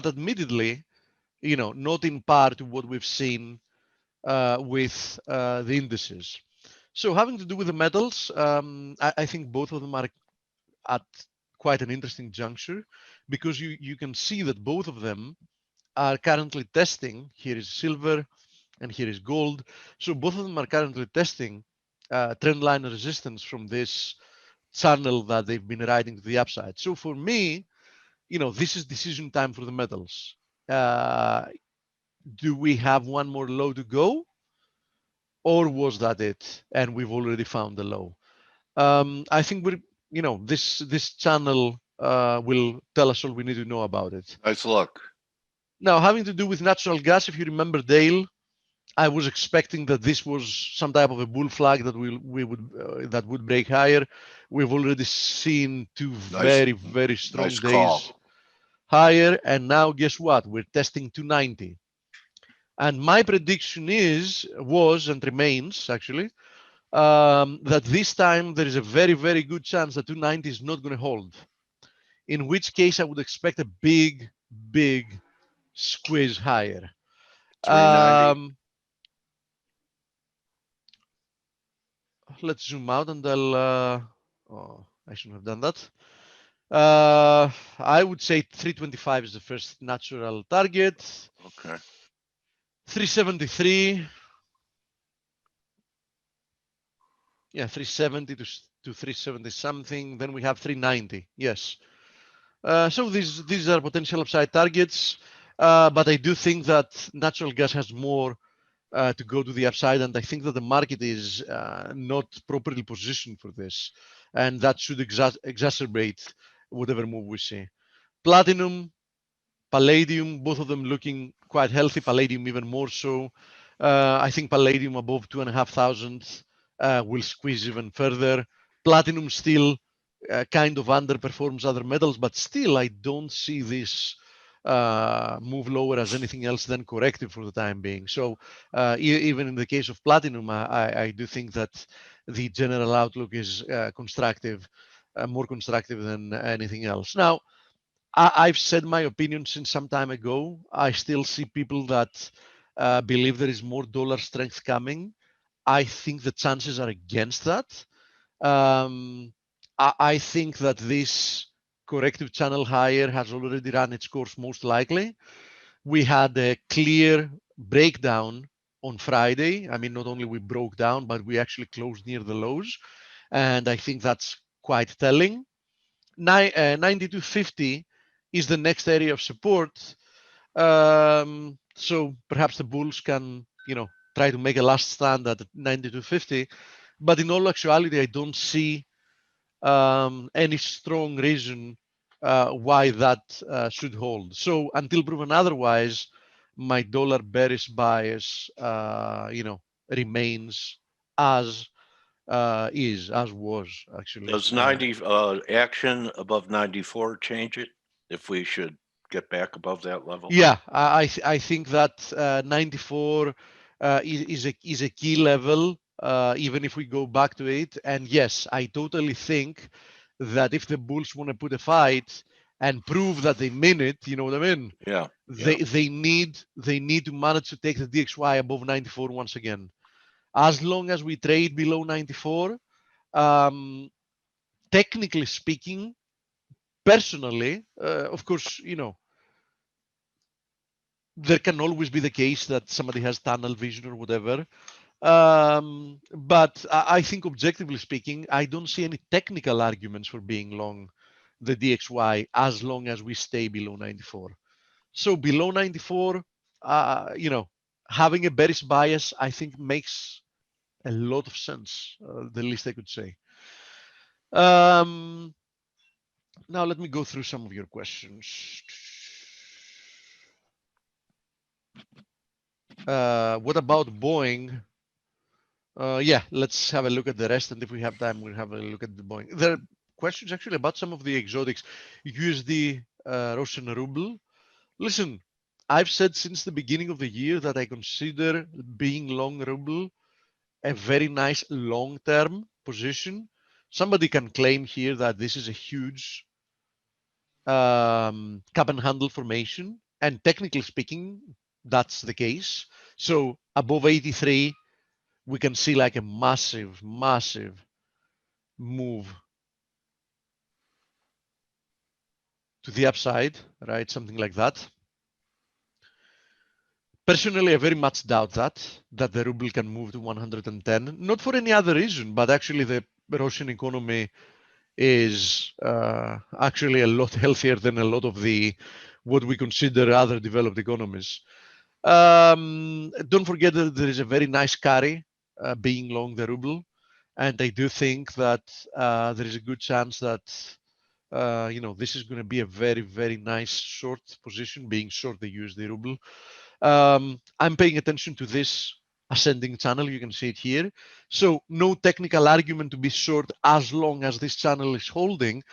admittedly, not in part to what we've seen with the indices. So having to do with the metals, I think both of them are at quite an interesting juncture, because you can see that both of them are currently testing. Here is silver and here is gold. So both of them are currently testing trend line resistance from this channel that they've been riding to the upside. So for me, this is decision time for the metals. Do we have one more low to go, or was that it and we've already found the low? I think this channel will tell us all we need to know about it. Nice luck. Now, having to do with natural gas, if you remember, Dale, I was expecting that this was some type of a bull flag that that would break higher. We've already seen two very, very strong days higher, and now guess what? We're testing 290. And my prediction was and remains actually that this time there is a very, very good chance that 290 is not going to hold. In which case, I would expect a big, big squeeze higher. 390. Let's zoom out and I'll. I shouldn't have done that. I would say 325 is the first natural target. Okay. 373. Yeah, 370 to 370 something. Then we have 390. Yes. So these are potential upside targets, but I do think that natural gas has more to go to the upside, and I think that the market is not properly positioned for this, and that should exacerbate whatever move we see. Platinum, palladium, both of them looking quite healthy. Palladium even more so. I think palladium above 2,500 will squeeze even further. Platinum still kind of underperforms other metals, but still I don't see this move lower as anything else than corrective for the time being. So even in the case of platinum, I do think that the general outlook is constructive, more constructive than anything else. Now, I've said my opinion since some time ago. I still see people that believe there is more dollar strength coming. I think the chances are against that. I think that this corrective channel higher has already run its course most likely. We had a clear breakdown on Friday. I mean, not only we broke down, but we actually closed near the lows. And I think that's quite telling. 92.50 is the next area of support. So perhaps the bulls can, try to make a last stand at 92.50. But in all actuality, I don't see any strong reason why that should hold. So until proven otherwise, my dollar bearish bias, remains as was actually. Does 90 action above 94 change it if we should get back above that level? Yeah, I think that 94 is a key level, even if we go back to it. And yes, I totally think that if the bulls want to put a fight and prove that they mean it, you know what I mean? Yeah. They need to manage to take the DXY above 94 once again. As long as we trade below 94, technically speaking, personally, of course, there can always be the case that somebody has tunnel vision or whatever. But I think objectively speaking, I don't see any technical arguments for being long the DXY as long as we stay below 94. So below 94, having a bearish bias, I think makes a lot of sense, the least I could say. Now let me go through some of your questions. What about Boeing? Yeah, let's have a look at the rest, and if we have time, we'll have a look at the Boeing. There are questions actually about some of the exotics. USD, Russian ruble. Listen, I've said since the beginning of the year that I consider being long ruble a very nice long-term position. Somebody can claim here that this is a huge cup and handle formation, and technically speaking, that's the case. So above 83, we can see like a massive move to the upside, right? Something like that. Personally, I very much doubt that the ruble can move to 110, not for any other reason, but actually the Russian economy is actually a lot healthier than a lot of what we consider other developed economies. Don't forget that there is a very nice carry being long the ruble, and I do think that there is a good chance that this is going to be a very nice short position, being short the USD ruble. I'm paying attention to this ascending channel. You can see it here. So no technical argument to be short as long as this channel is holding.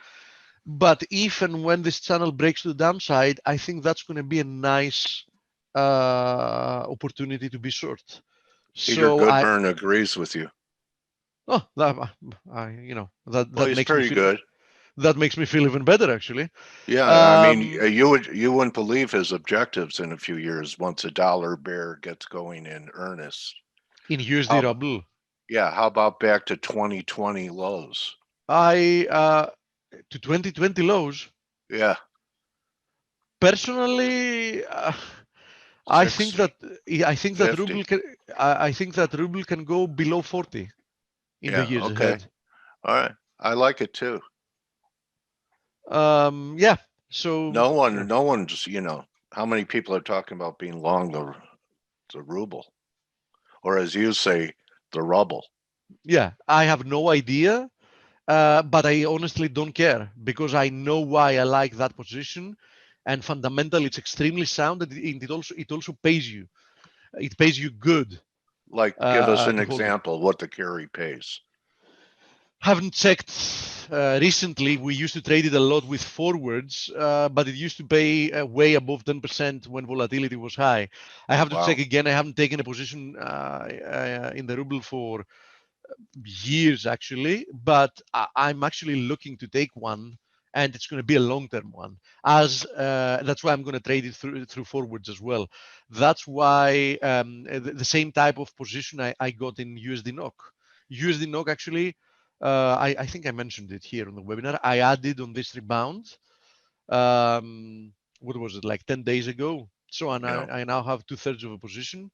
But if and when this channel breaks to the downside, I think that's going to be a nice opportunity to be short. Peter Goodburn agrees with you. Oh, that well, he's makes pretty me feel good. That makes me feel even better, actually. Yeah, I mean, you wouldn't believe his objectives in a few years once a dollar bear gets going in earnest. In USD ruble. Yeah, how about back to 2020 lows? To 2020 lows. Yeah. Personally, I think that ruble can go below 40 in the years ahead. All right, I like it too. Yeah. So no one's, how many people are talking about being long the ruble, or as you say, the rubble? Yeah, I have no idea, but I honestly don't care because I know why I like that position, and fundamentally it's extremely sound, and it also pays you. It pays you good. Like, give us an example what the carry pays. Haven't checked recently. We used to trade it a lot with forwards, but it used to pay way above 10% when volatility was high. I have to check again. I haven't taken a position in the ruble for years, actually, but I'm actually looking to take one, and it's going to be a long-term one. That's why I'm going to trade it through forwards as well. That's why the same type of position I got in USD NOK. USD NOK actually. I think I mentioned it here on the webinar. I added on this rebound. What was it, like 10 days ago? So I now have 2/3 of a position.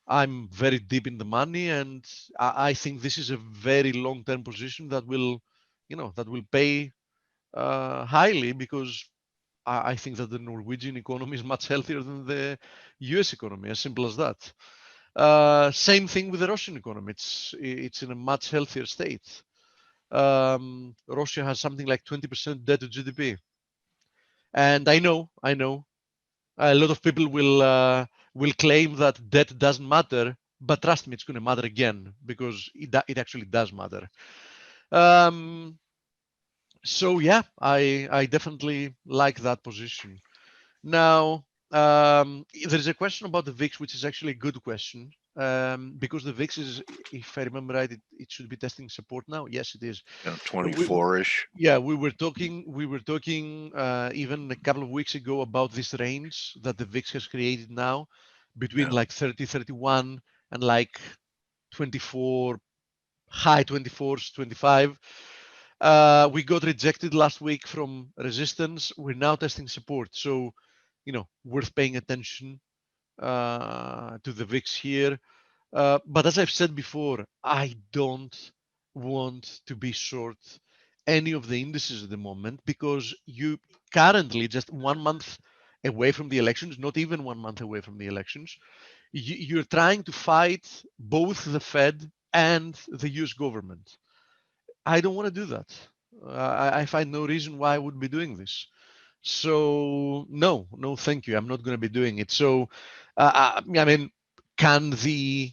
I'm very deep in the money, and I think this is a very long-term position that will pay highly because I think that the Norwegian economy is much healthier than the US economy, as simple as that. Same thing with the Russian economy. It's in a much healthier state. Russia has something like 20% debt to GDP. And I know, a lot of people will claim that debt doesn't matter, but trust me, it's going to matter again, because it actually does matter. So yeah, I definitely like that position. Now, there is a question about the VIX, which is actually a good question, because the VIX is, if I remember right, it should be testing support now. Yes, it is. 24-ish. Yeah, we were talking even a couple of weeks ago about this range that the VIX has created now, between like 30, 31 and like 24, high 24s, 25. We got rejected last week from resistance. We're now testing support. So, worth paying attention to the VIX here. But as I've said before, I don't want to be short any of the indices at the moment, because you currently, just 1 month away from the elections, not even 1 month away from the elections, you're trying to fight both the Fed and the US government. I don't want to do that. I find no reason why I would be doing this. So no, thank you. I'm not going to be doing it. So, I mean, can the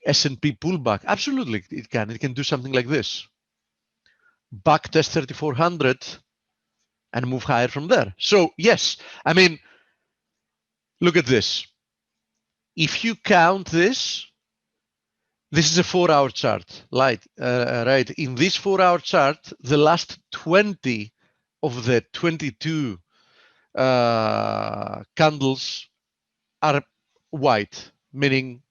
S&P pull back? Absolutely, it can. It can do something like this. Back test 3,400 and move higher from there. So yes, I mean, look at this. If you count this is a 4-hour chart, right? In this 4-hour chart, the last 20 of the 22 candles are white, meaning,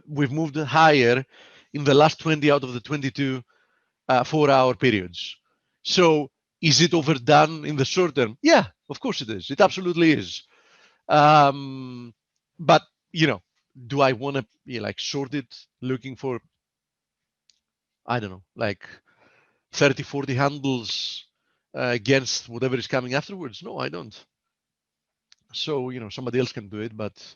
we've moved higher in the last 20 out of the 22 4-hour periods. So is it overdone in the short term? Yeah, of course it is. It absolutely is. But, do I want to like short it looking for, I don't know, like 30, 40 handles against whatever is coming afterwards? No, I don't. So, somebody else can do it, but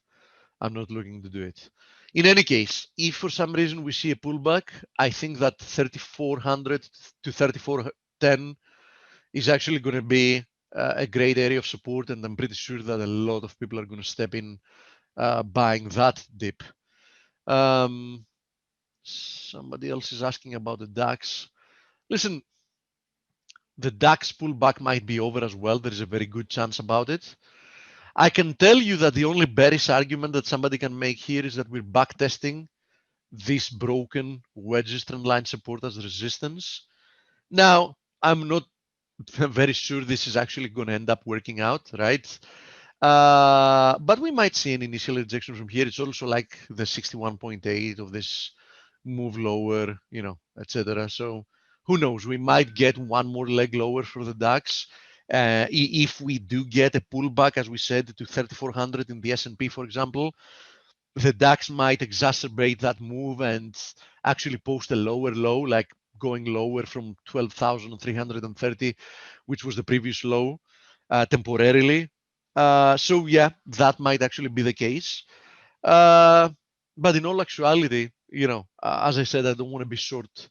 I'm not looking to do it. In any case, if for some reason we see a pullback, I think that 3,400 to 3,410 is actually going to be a great area of support, and I'm pretty sure that a lot of people are going to step in buying that dip. Somebody else is asking about the DAX. Listen, the DAX pullback might be over as well. There is a very good chance about it. I can tell you that the only bearish argument that somebody can make here is that we're back testing this broken wedge trend line support as resistance. Now, I'm not very sure this is actually going to end up working out, right? But we might see an initial rejection from here. It's also like the 61.8 of this move lower, etc. So who knows? We might get one more leg lower for the DAX. If we do get a pullback, as we said, to 3,400 in the S&P, for example, the DAX might exacerbate that move and actually post a lower low, like going lower from 12,330, which was the previous low, temporarily. So yeah, that might actually be the case. But in all actuality, as I said, I don't want to be short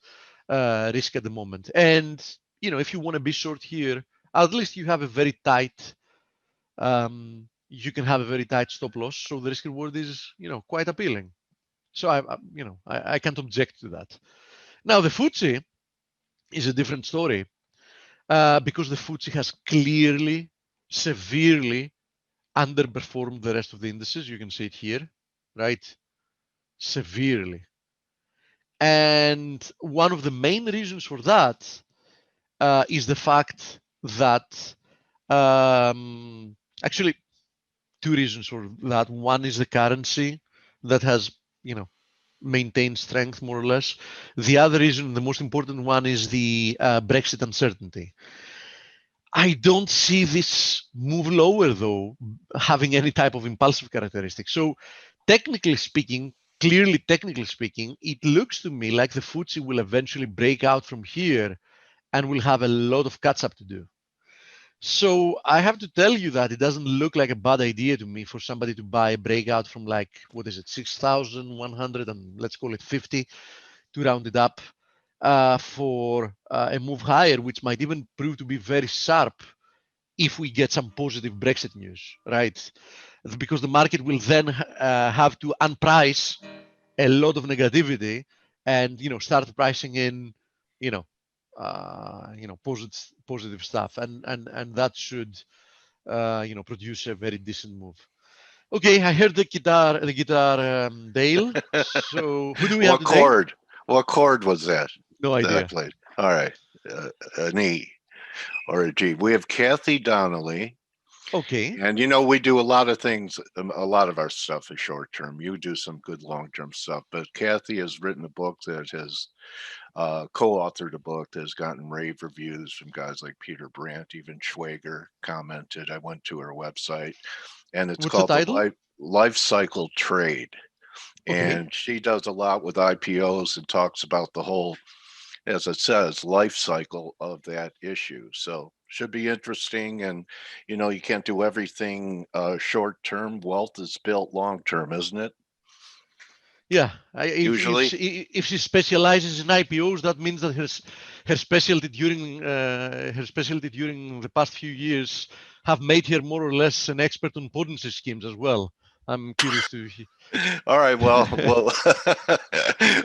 risk at the moment. And, if you want to be short here, at least you have a very tight, you can have a very tight stop loss. So the risk reward is, quite appealing. So I can't object to that. Now the FTSE is a different story because the FTSE has clearly, severely underperformed the rest of the indices. You can see it here, right? Severely. And one of the main reasons for that is the fact that actually 2 reasons for that. One is the currency that has, maintained strength more or less. The other reason, the most important one, is the Brexit uncertainty. I don't see this move lower, though, having any type of impulsive characteristic. So technically speaking, clearly technically speaking, it looks to me like the FTSE will eventually break out from here and will have a lot of catch up to do. So I have to tell you that it doesn't look like a bad idea to me for somebody to buy a breakout from like, what is it, 6,100 and let's call it 50 to round it up for a move higher, which might even prove to be very sharp if we get some positive Brexit news, right? Because the market will then have to unprice a lot of negativity and, start pricing in, positive stuff, and that should, produce a very decent move. Okay, I heard the guitar, Dale. So who do we have today? What chord was that? No That I idea. played. All right, an E or a G. We have Kathy Donnelly. Okay. And we do a lot of things. A lot of our stuff is short term. You do some good long term stuff, but Kathy has written a book that has co-authored a book that has gotten rave reviews from guys like Peter Brandt. Even Schwager commented. I went to her website, and it's What's the called the title? Life Cycle Trade. Okay. And she does a lot with IPOs and talks about the whole, as it says, life cycle of that issue. So should be interesting. And you can't do everything short term. Wealth is built long term, isn't it? Yeah, Usually. if she specializes in IPOs, that means that her specialty during the past few years have made her more or less an expert on Ponzi schemes as well. I'm curious to. All right. Well,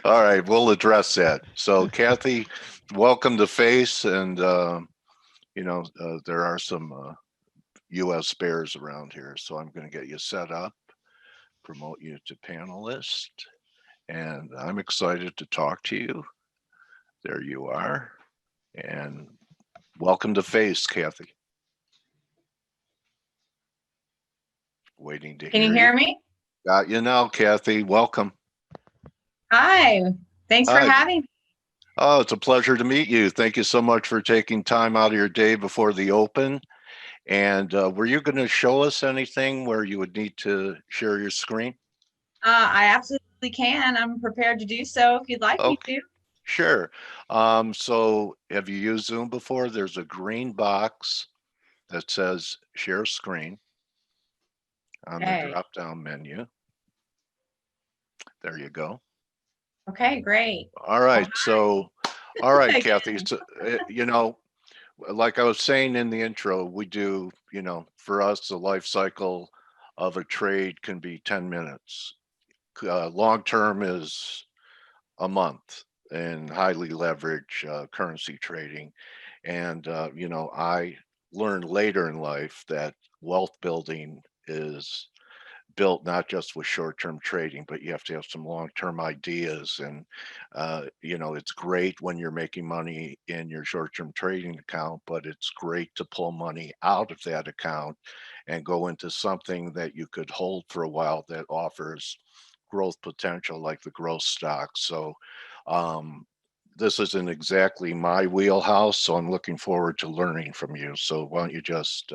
all right. We'll address that. So, Kathy, welcome to Face, and there are some U.S. bears around here, so I'm going to get you set up, promote you to panelist, and I'm excited to talk to you. There you are, and welcome to Face, Kathy. Waiting to hear you. Can you hear me? Got you now, Kathy. Welcome. Hi. Thanks for having me. Oh, it's a pleasure to meet you. Thank you so much for taking time out of your day before the open. And were you going to show us anything where you would need to share your screen? I absolutely can. I'm prepared to do so if you'd like me to. Sure. So have you used Zoom before? There's a green box that says share screen on the drop-down menu. There you go. Okay, great. All right. So, all right, Kathy. So, like I was saying in the intro, we do, for us, the life cycle of a trade can be 10 minutes. Long term is a month in highly leveraged currency trading. And, I learned later in life that wealth building is built not just with short-term trading, but you have to have some long-term ideas. And it's great when you're making money in your short-term trading account, but it's great to pull money out of that account and go into something that you could hold for a while that offers growth potential, like the growth stocks. So this isn't exactly my wheelhouse, so I'm looking forward to learning from you. So why don't you just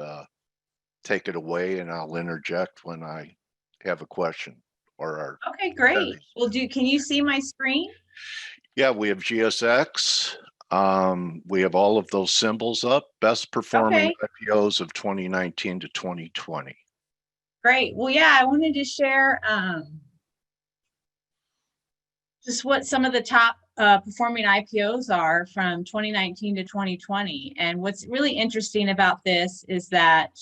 take it away, and I'll interject when I have a question or Okay, great. Well, can you see my screen? Yeah, we have GSX. We have all of those symbols up. Best performing IPOs of 2019 to 2020. Great. Well, yeah, I wanted to share just what some of the top performing IPOs are from 2019 to 2020. And what's really interesting about this is that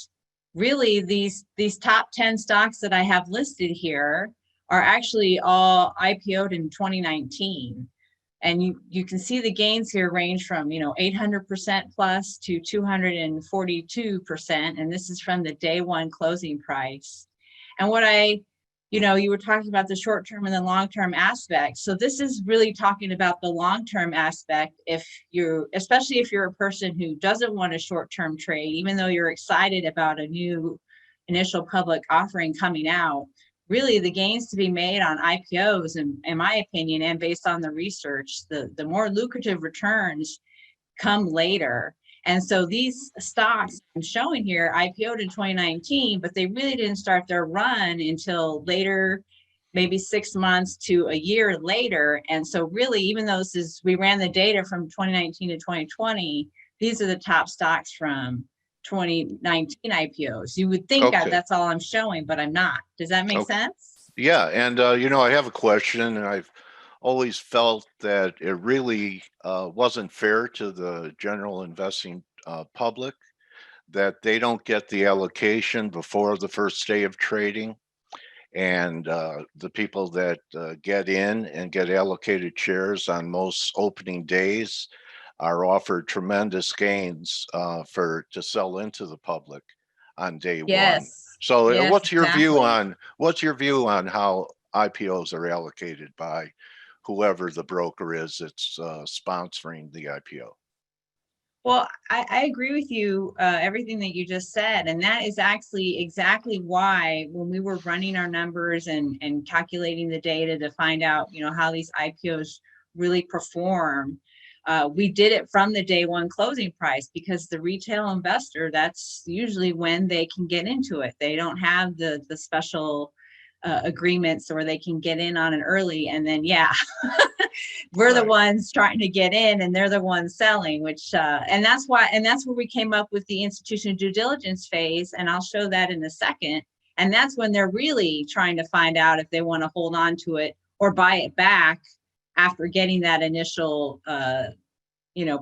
really these top 10 stocks that I have listed here are actually all IPO'd in 2019. And you can see the gains here range from 800% plus to 242%. And this is from the day one closing price. And what you were talking about the short-term and the long-term aspect. So this is really talking about the long-term aspect. Especially if you're a person who doesn't want a short-term trade, even though you're excited about a new initial public offering coming out, really the gains to be made on IPOs, in my opinion, and based on the research, the more lucrative returns come later. And so these stocks I'm showing here IPO'd in 2019, but they really didn't start their run until later, maybe 6 months to a year later. And so really, even though we ran the data from 2019 to 2020, these are the top stocks from 2019 IPOs. You would think Okay. that's all I'm showing, but I'm not. Does that make Okay. sense? Yeah, and I have a question, and I've always felt that it really wasn't fair to the general investing public that they don't get the allocation before the first day of trading, and the people that get in and get allocated shares on most opening days are offered tremendous gains to sell into the public on day one. Yes. So Yes, what's your view exactly. on how IPOs are allocated by whoever the broker is that's sponsoring the IPO? Well, I agree with you, everything that you just said. And that is actually exactly why when we were running our numbers and calculating the data to find out, how these IPOs really perform, we did it from the day one closing price, because the retail investor, that's usually when they can get into it. They don't have the special agreements, or they can get in on it early, and then we're the Right. ones trying to get in and they're the ones selling, which and that's where we came up with the institutional due diligence phase, and I'll show that in a second. And that's when they're really trying to find out if they want to hold on to it or buy it back after getting that initial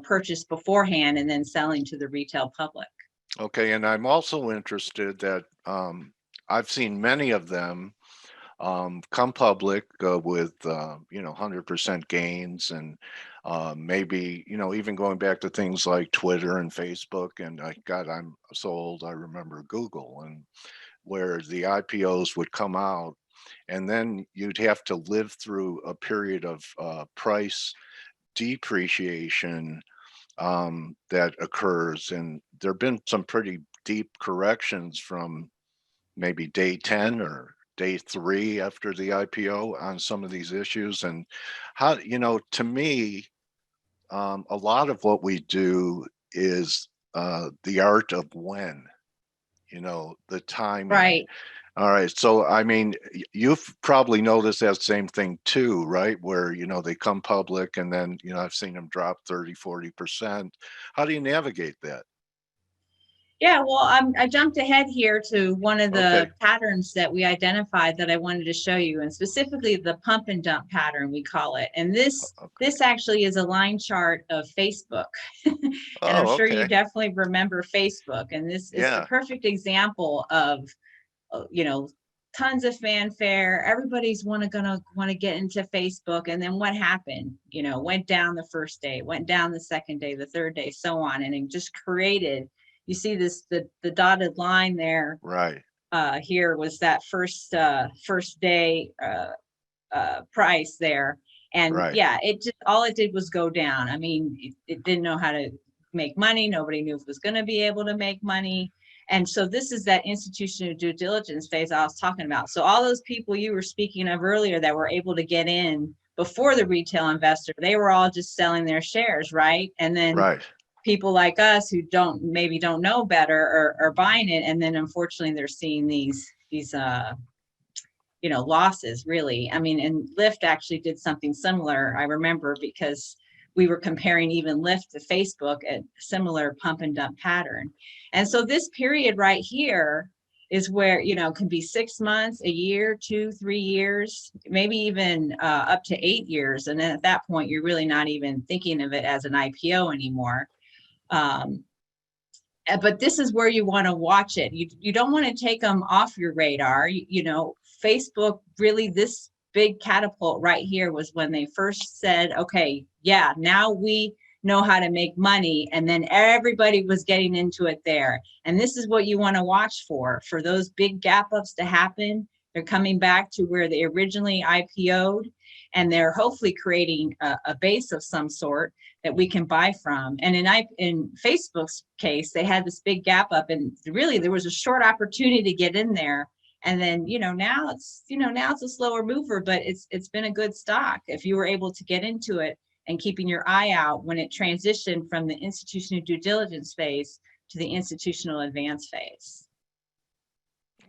purchase beforehand, and then selling to the retail public. Okay, and I'm also interested that I've seen many of them come public with 100% gains, and maybe even going back to things like Twitter and Facebook, and I'm so old I remember Google, and where the IPOs would come out, and then you'd have to live through a period of price depreciation that occurs, and there have been some pretty deep corrections from maybe day 10 or day 3 after the IPO on some of these issues. And how, to me, a lot of what we do is the art of when, the timing. Right. All right. So, I mean, you've probably noticed that same thing too, right? Where, they come public and then, I've seen them drop 30, 40%. How do you navigate that? Yeah, well, I jumped ahead here to one of the Okay. patterns that we identified that I wanted to show you, and specifically the pump and dump pattern, we call it. And this actually is a line chart of Facebook. And I'm Oh, sure you okay. definitely remember Facebook. And this is the Yeah. perfect example of, tons of fanfare. Everybody's gonna want to get into Facebook. And then what happened? Went down the first day, went down the second day, the third day, so on. And it just created, you see this, the dotted line there. Right. Here was that first day price there. And Right. it just, all it did was go down. I mean, it didn't know how to make money. Nobody knew if it was going to be able to make money. And so this is that institutional due diligence phase I was talking about. So all those people you were speaking of earlier that were able to get in before the retail investor, they were all just selling their shares, right? And then Right. people like us who maybe don't know better are buying it, and then unfortunately they're seeing these losses, really. I mean, and Lyft actually did something similar, I remember, because we were comparing even Lyft to Facebook at similar pump and dump pattern. And so this period right here is where, can be 6 months, a year, 2, 3 years, maybe even up to 8 years. And then at that point, you're really not even thinking of it as an IPO anymore. But this is where you want to watch it. You don't want to take them off your radar. Facebook, really, this big catapult right here was when they first said, okay, now we know how to make money. And then everybody was getting into it there. And this is what you want to watch for those big gap ups to happen. They're coming back to where they originally IPO'd, and they're hopefully creating a base of some sort that we can buy from. And in Facebook's case, they had this big gap up, and really there was a short opportunity to get in there. And then, now it's a slower mover, but it's been a good stock if you were able to get into it and keeping your eye out when it transitioned from the institutional due diligence phase to the institutional advance phase.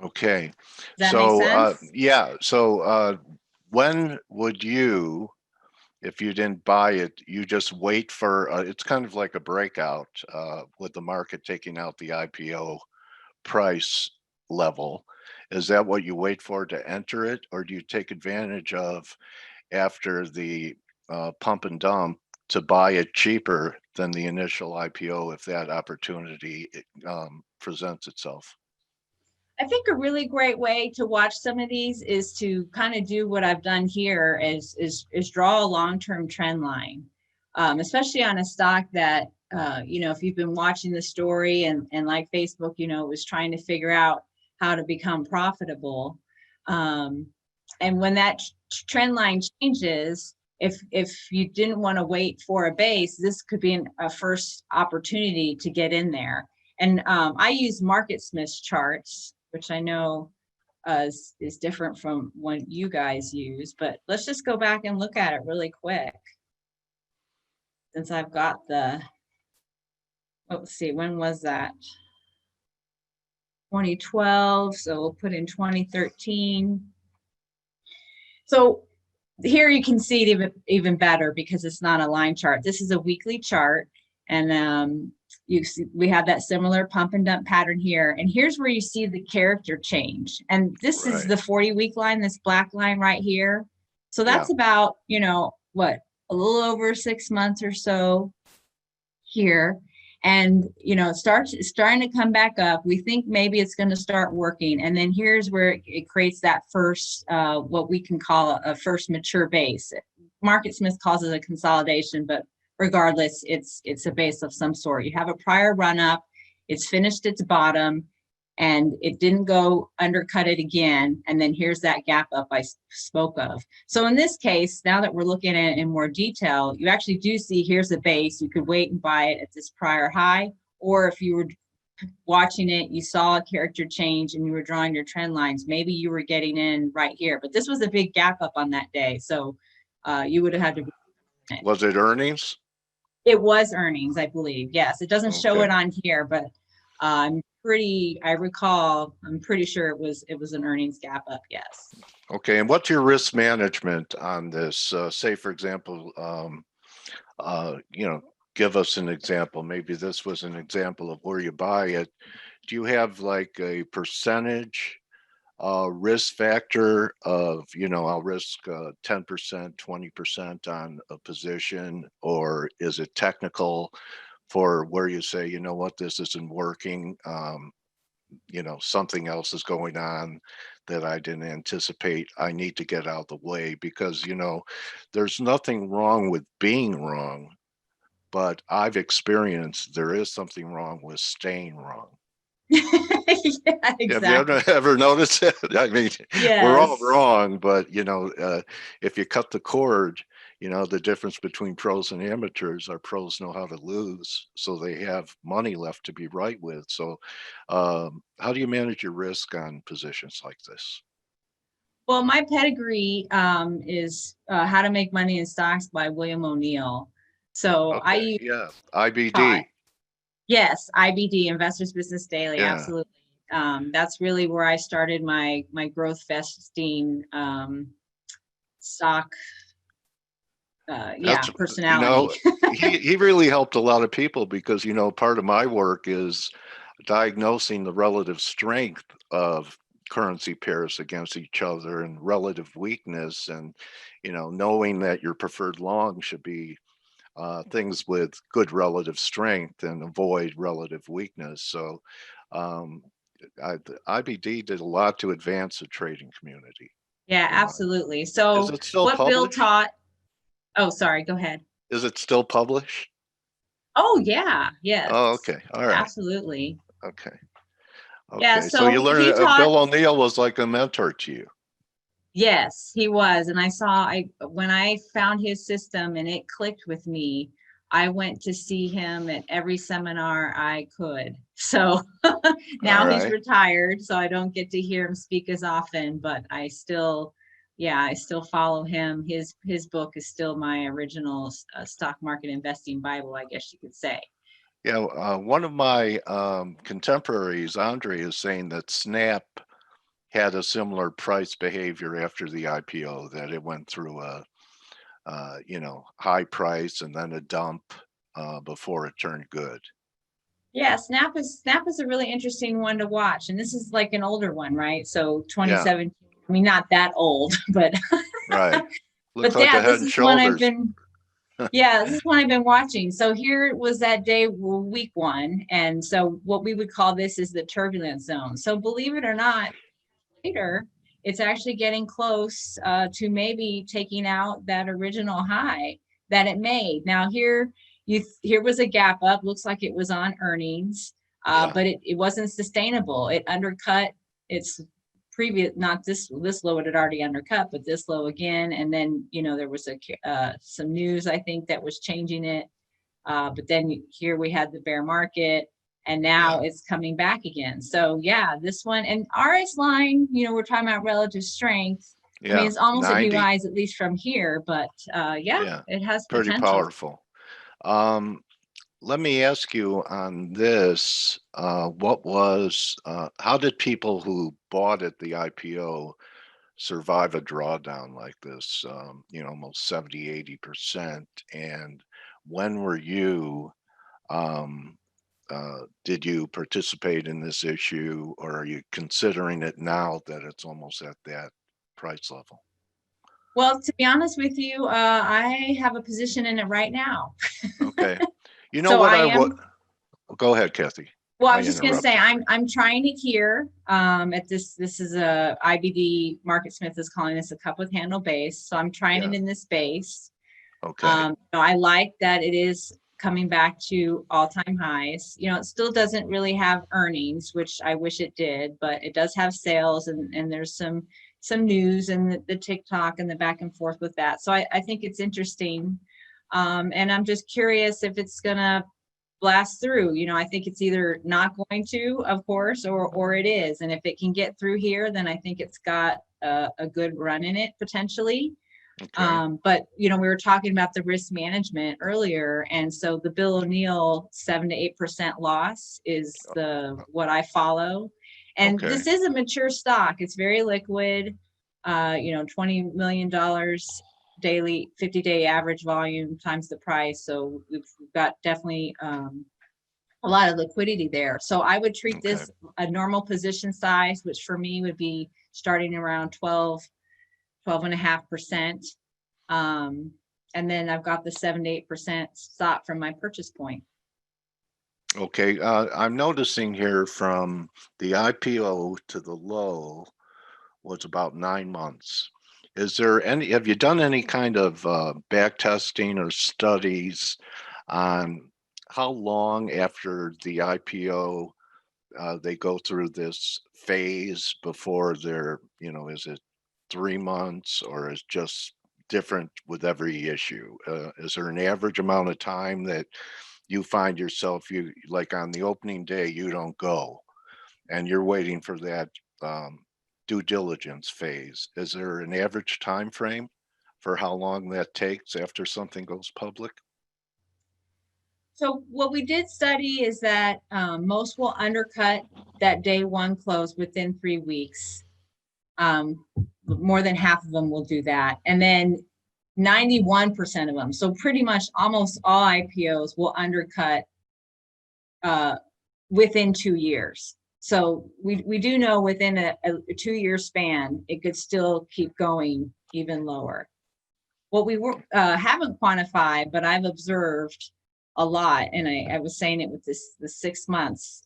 Okay. Does that make sense? So when would you, if you didn't buy it, you just wait for, it's kind of like a breakout with the market taking out the IPO price level. Is that what you wait for to enter it, or do you take advantage of after the pump and dump to buy it cheaper than the initial IPO if that opportunity presents itself? I think a really great way to watch some of these is to kind of do what I've done here is draw a long-term trend line, especially on a stock that, you know, if you've been watching the story and like Facebook, you know, was trying to figure out how to become profitable. And when that trend line changes, if you didn't want to wait for a base, this could be a first opportunity to get in there. And I use MarketSmith's charts, which I know is different from what you guys use, but let's just go back and look at it really quick. Since I've got the, let's see, when was that? 2012, so we'll put in 2013. So here you can see it even better because it's not a line chart. This is a weekly chart, and you see we have that similar pump and dump pattern here, and here's where you see the character change. And this is the 40-week line, this black line right here. So that's about, you know, what, a little over 6 months or so here. And, you know, it's starting to come back up. We think maybe it's going to start working. And then here's where it creates that first, what we can call a first mature base. MarketSmith calls it a consolidation, but regardless, it's a base of some sort. You have a prior run up, it's finished its bottom, and it didn't go undercut it again. And then here's that gap up I spoke of. So in this case, now that we're looking at it in more detail, you actually do see here's a base. You could wait and buy it at this prior high, or if you were watching it, you saw a character change and you were drawing your trend lines, maybe you were getting in right here. But this was a big gap up on that day. So you would have had to. Was it earnings? It was earnings, I believe. Yes, it doesn't show it on here, but I'm pretty sure it was an earnings gap up. Yes. Okay, and what's your risk management on this? Say, for example, you know, give us an example. Maybe this was an example of where you buy it. Do you have like a percentage risk factor of, you know, I'll risk 10%, 20% on a position, or is it technical for where you say, you know what, this isn't working, you know, something else is going on that I didn't anticipate, I need to get out of the way? Because, you know, there's nothing wrong with being wrong, but I've experienced there is something wrong with staying wrong. Yeah, exactly. Have you ever noticed it? I mean, we're all wrong, but, you know, if you cut the cord, you know, the difference between pros and amateurs are pros know how to lose, so they have money left to be right with. So how do you manage your risk on positions like this? Well, my pedigree is How to Make Money in Stocks by William O'Neill. So I use IBD. Yes, IBD, Investors Business Daily, absolutely. That's really where I started my growth vesting stock personality. You know, he really helped a lot of people because, you know, part of my work is diagnosing the relative strength of currency pairs against each other and relative weakness, and, you know, knowing that your preferred long should be things with good relative strength and avoid relative weakness. So IBD did a lot to advance the trading community. Yeah, absolutely. So is it still what published? Bill taught, oh, sorry, go ahead. Is it still published? Oh, yeah, yes. Oh, okay, all right. Absolutely. Okay. Yeah, so you learned Bill O'Neill was like a mentor to you. Yes, he was. And when I found his system and it clicked with me, I went to see him at every seminar I could. So now he's retired, so I don't get to hear him speak as often, but I still follow him. His book is still my original stock market investing Bible, I guess you could say. Yeah, one of my contemporaries, Andre, is saying that Snap had a similar price behavior after the IPO, that it went through you know, high price and then a dump before it turned good. Yeah, Snap is a really interesting one to watch, and this is like an older one, right? So 2017. I mean, not that old, but Right. Looks but like yeah, a head this and is one I've shoulders. been. Yeah, this is one I've been watching. So here was that day, week one, and so what we would call this is the turbulence zone. So believe it or not, later it's actually getting close to maybe taking out that original high that it made. Now here was a gap up, looks like it was on earnings, Yeah. but it wasn't sustainable. It undercut its previous, not this low it had already undercut, but this low again. And then, you know, there was some news, I think, that was changing it. But then here we had the bear market, and now it's coming back again. So yeah, this one, and RS line, you know, we're talking about relative strength. Yeah. I mean, it's almost 90. a new highs, at least from here, but yeah, it has pretty potential. powerful. Let me ask you on this, how did people who bought at the IPO survive a drawdown like this, you know, almost 70–80%? And when were you, did you participate in this issue, or are you considering it now that it's almost at that price level? Well, to be honest with you, I have a position in it right now. Okay. You know So what go ahead, Kathy. Well, I was just going to say, I'm trying it here at this is a IBD. Market Smith is calling this a cup with handle base. So I'm trying it in this base. Okay. So I like that it is coming back to all-time highs. You know, it still doesn't really have earnings, which I wish it did, but it does have sales, and there's some news and the TikTok and the back and forth with that. So I think it's interesting. And I'm just curious if it's gonna blast through. You know, I think it's either not going to, of course, or it is. And if it can get through here, then I think it's got a good run in it potentially. Okay. But you know, we were talking about the risk management earlier, and so the Bill O'Neill 7 to 8% loss is what I follow. And this is a mature stock. It's very liquid. You know, $20 million daily, 50-day average volume times the price. So we've got definitely a lot of liquidity there. So I would treat this a normal position size, which for me would be starting around 12.5%. And then I've got the 7 to 8% stop from my purchase point. Okay, I'm noticing here from the IPO to the low was about 9 months. Is there have you done any kind of back testing or studies on how long after the IPO they go through this phase before they're, you know, is it 3 months, or is just different with every issue? Is there an average amount of time that you find yourself, you like on the opening day, you don't go and you're waiting for that due diligence phase? Is there an average time frame for how long that takes after something goes public? So what we did study is that most will undercut that day one close within 3 weeks. More than half of them will do that. And then 91% of them, so pretty much almost all IPOs will undercut within 2 years. So we do know within a 2-year span, it could still keep going even lower. What we haven't quantified, but I've observed a lot, and I was saying it with the 6 months.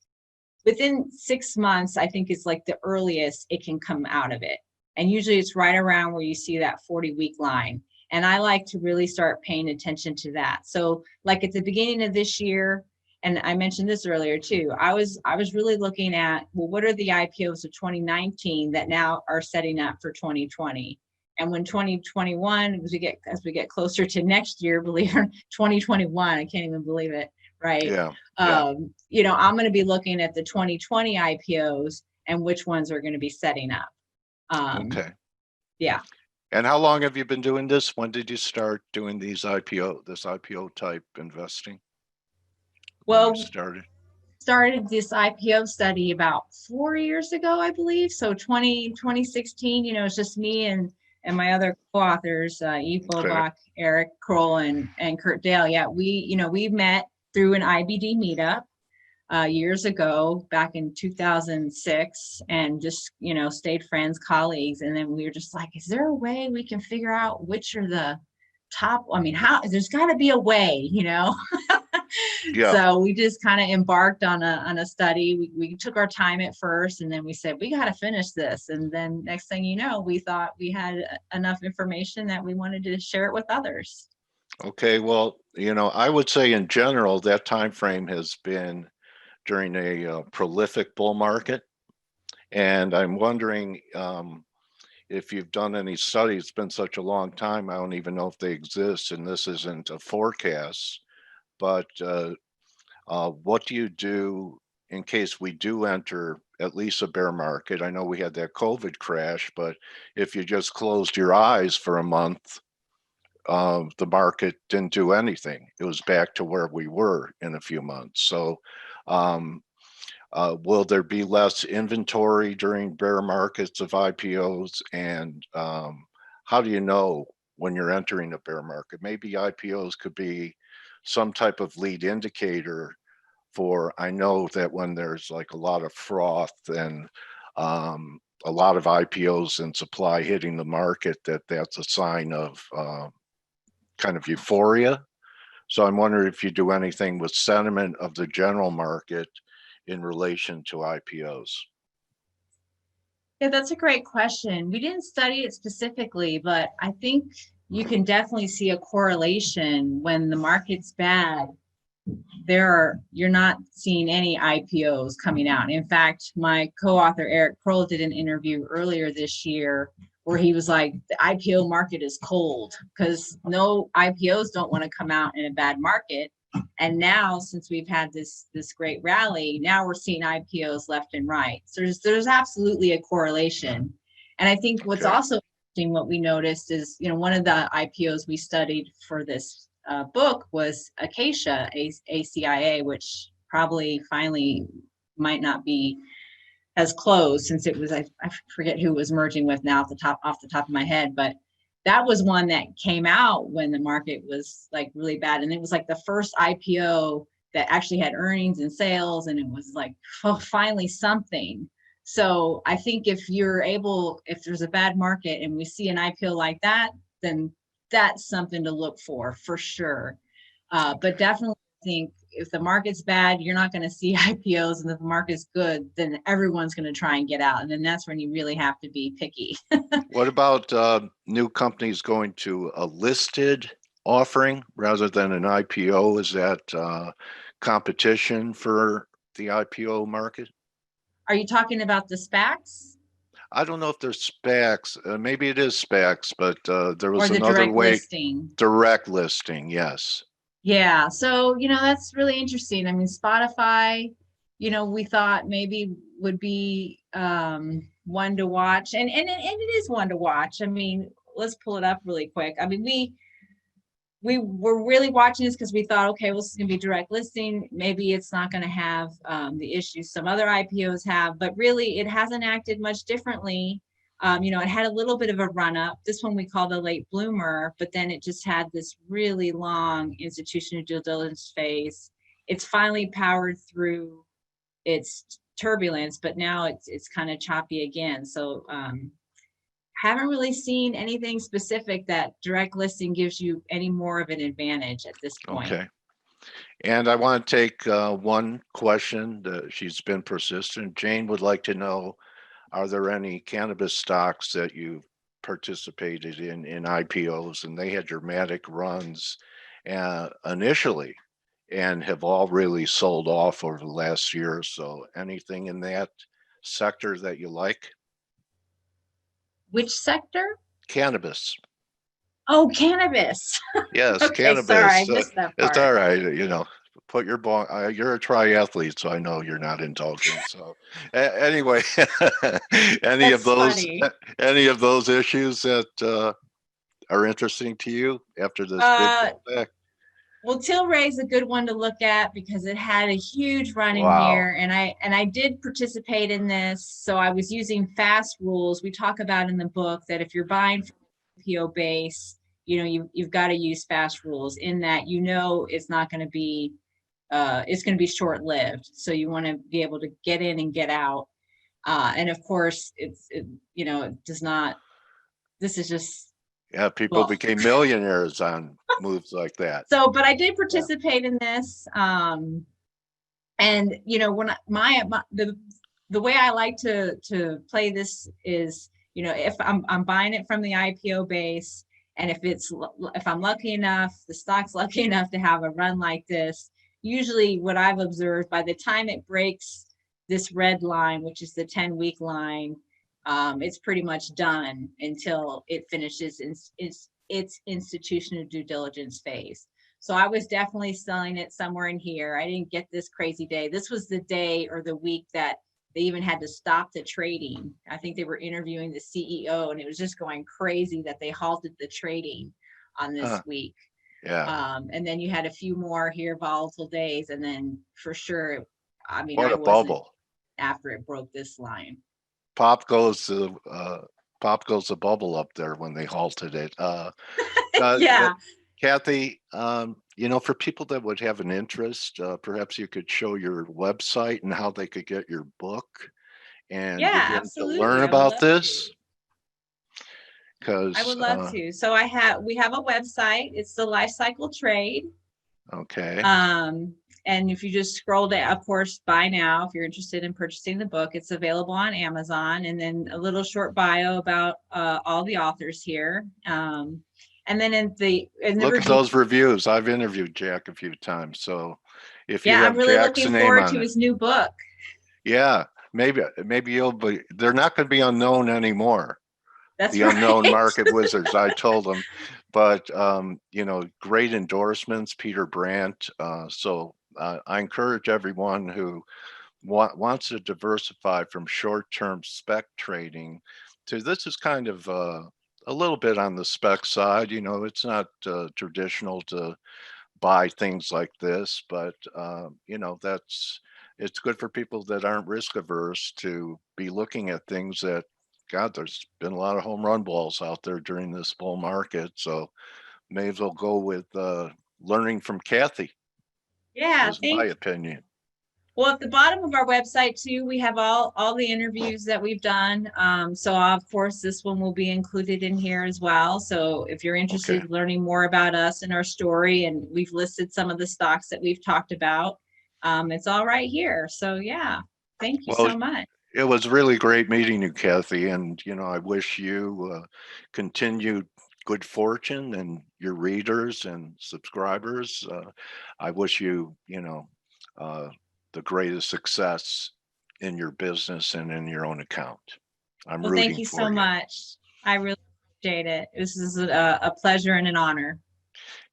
Within 6 months, I think is like the earliest it can come out of it. And usually it's right around where you see that 40-week line. And I like to really start paying attention to that. So like at the beginning of this year, and I mentioned this earlier too, I was really looking at, well, what are the IPOs of 2019 that now are setting up for 2020? And when 2021, as we get closer to next year, believe it, 2021, I can't even believe it, right? Yeah. You know, I'm going to be looking at the 2020 IPOs and which ones are going to be setting up. Okay. Yeah. And how long have you been doing this? When did you start doing this IPO type investing? Well, started this IPO study about 4 years ago, I believe. So 2016, you know, it's just me and and my other co-authors, Ipos, Eric Kroll, and Kurt Dale. Yeah, we met through an IBD meetup years ago, back in 2006, and just, stayed friends, colleagues. And then we were just like, is there a way we can figure out which are the top? I mean, there's got to be a way, Yeah. So we just kind of embarked on a study. We took our time at first, and then we said, we got to finish this. And then next thing you know, we thought we had enough information that we wanted to share it with others. Okay, well, I would say in general, that time frame has been during a prolific bull market. And I'm wondering if you've done any studies. It's been such a long time, I don't even know if they exist, and this isn't a forecast, but what do you do in case we do enter at least a bear market? I know we had that COVID crash, but if you just closed your eyes for a month, the market didn't do anything. It was back to where we were in a few months. So will there be less inventory during bear markets of IPOs? And how do you know when you're entering a bear market? Maybe IPOs could be some type of lead indicator for, I know that when there's like a lot of froth and a lot of IPOs and supply hitting the market, that's a sign of kind of euphoria. So I'm wondering if you do anything with sentiment of the general market in relation to IPOs. Yeah, that's a great question. We didn't study it specifically, but I think you can definitely see a correlation. When the market's bad, you're not seeing any IPOs coming out. In fact, my co-author Eric Kroll did an interview earlier this year where he was like, the IPO market is cold because no IPOs don't want to come out in a bad market. And now, since we've had this great rally, now we're seeing IPOs left and right. So there's absolutely a correlation. And I think what's also interesting, what we noticed is, one of the IPOs we studied for this book was Acacia, ACIA, which probably finally might not be as closed, since it was, I forget who it was merging with now off the top of my head, but that was one that came out when the market was like really bad. And it was like the first IPO that actually had earnings and sales, and it was like, oh, finally something. So I think if there's a bad market and we see an IPO like that, then that's something to look for sure. But definitely I think if the market's bad, you're not going to see IPOs, and if the market's good, then everyone's going to try and get out. And then that's when you really have to be picky. What about new companies going to a listed offering rather than an IPO? Is that competition for the IPO market? Are you talking about the SPACs? I don't know if there's SPACs. Maybe it is SPACs, but there was another direct way. Listing. Direct listing, yes. Yeah, so that's really interesting. I mean, Spotify, we thought maybe would be one to watch, and it is one to watch. I mean, let's pull it up really quick. I mean, we were really watching this because we thought, okay, well, this is going to be direct listing. Maybe it's not going to have the issues some other IPOs have, but really it hasn't acted much differently. It had a little bit of a run up. This one we call the late bloomer, but then it just had this really long institutional due diligence phase. It's finally powered through its turbulence, but now it's kind of choppy again. So haven't really seen anything specific that direct listing gives you any more of an advantage at this point. Okay. And I want to take one question. She's been persistent. Jane would like to know, are there any cannabis stocks that you participated in IPOs, and they had dramatic runs initially and have all really sold off over the last year or so? Anything in that sector that you like? Which sector? Cannabis. Oh, cannabis. Yes, Okay, cannabis. sorry, I missed that part. It's all right. Put your ball. You're a triathlete, so I know you're not indulgent. So anyway, any of those issues that are interesting to you after this big pullback? Well, Tilray is a good one to look at because it had a huge run in here, and I did participate in this. So I was using fast rules. We talk about in the book that if you're buying from IPO base, you've got to use fast rules in that, it's not going to be, it's going to be short-lived. So you want to be able to get in and get out. And of course, it does not, this is just. Yeah, people became millionaires on moves like that. So, but I did participate in this. And, when the way I like to play this is, if I'm buying it from the IPO base, and if I'm lucky enough, the stock's lucky enough to have a run like this, usually what I've observed, by the time it breaks this red line, which is the 10-week line, it's pretty much done until it finishes its institutional due diligence phase. So I was definitely selling it somewhere in here. I didn't get this crazy day. This was the day or the week that they even had to stop the trading. I think they were interviewing the CEO, and it was just going crazy that they halted the trading on this week. Yeah. And then you had a few more here volatile days, and then for sure, What a bubble after it broke this line. Pop goes the bubble up there when they halted it. Yeah. Kathy, for people that would have an interest, perhaps you could show your website and how they could get your book and begin absolutely. to learn about this. Because I would love to. So we have a website. It's the Life Cycle Trade. Okay. And if you just scroll down, of course, buy now if you're interested in purchasing the book. It's available on Amazon, and then a little short bio about all the authors here. And then look at those reviews. I've interviewed Jack a few times, so if you have I'm really Jack's looking name forward on to it, his new book. Yeah, maybe you'll be. They're not going to be unknown anymore. That's the unknown market wizards. I told them, but great endorsements, Peter Brandt. So I encourage everyone who wants to diversify from short-term spec trading to this is kind of a little bit on the spec side. It's not traditional to buy things like this, but it's good for people that aren't risk averse to be looking at things that, God, there's been a lot of home run balls out there during this bull market. So may as well go with learning from Kathy. Yeah, is my opinion. Well, at the bottom of our website too, we have all the interviews that we've done. So of course, this one will be included in here as well. So if you're interested in learning more about us and our story, and we've listed some of the stocks that we've talked about, it's all right here. So yeah, thank you so much. It was really great meeting you, Kathy. And, I wish you continued good fortune and your readers and subscribers. I wish you, the greatest success in your business and in your own account. I'm rooting for you. Thank you so much. I really appreciate it. This is a pleasure and an honor.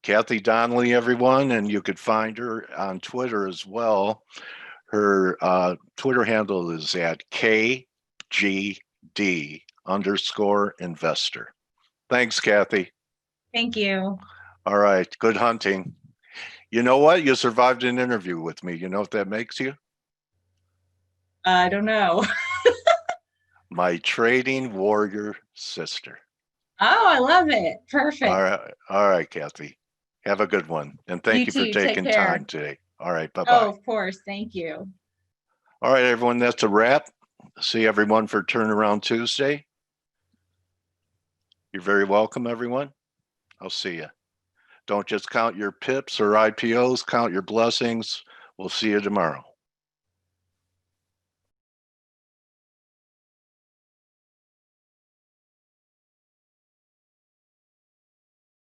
Kathy Donnelly, everyone, and you could find her on Twitter as well. Her Twitter handle is at KGD_investor. Thanks, Kathy. Thank you. All right. Good hunting. You know what? You survived an interview with me. You know what that makes you? I don't know. My trading warrior sister. Oh, I love it. Perfect. All right, Kathy. Have a good one. And thank you for taking time today. All right. Bye-bye. Oh, of course. Thank you. All right, everyone. That's a wrap. See everyone for Turnaround Tuesday. You're very welcome, everyone. I'll see you. Don't just count your pips or IPOs, count your blessings. We'll see you tomorrow.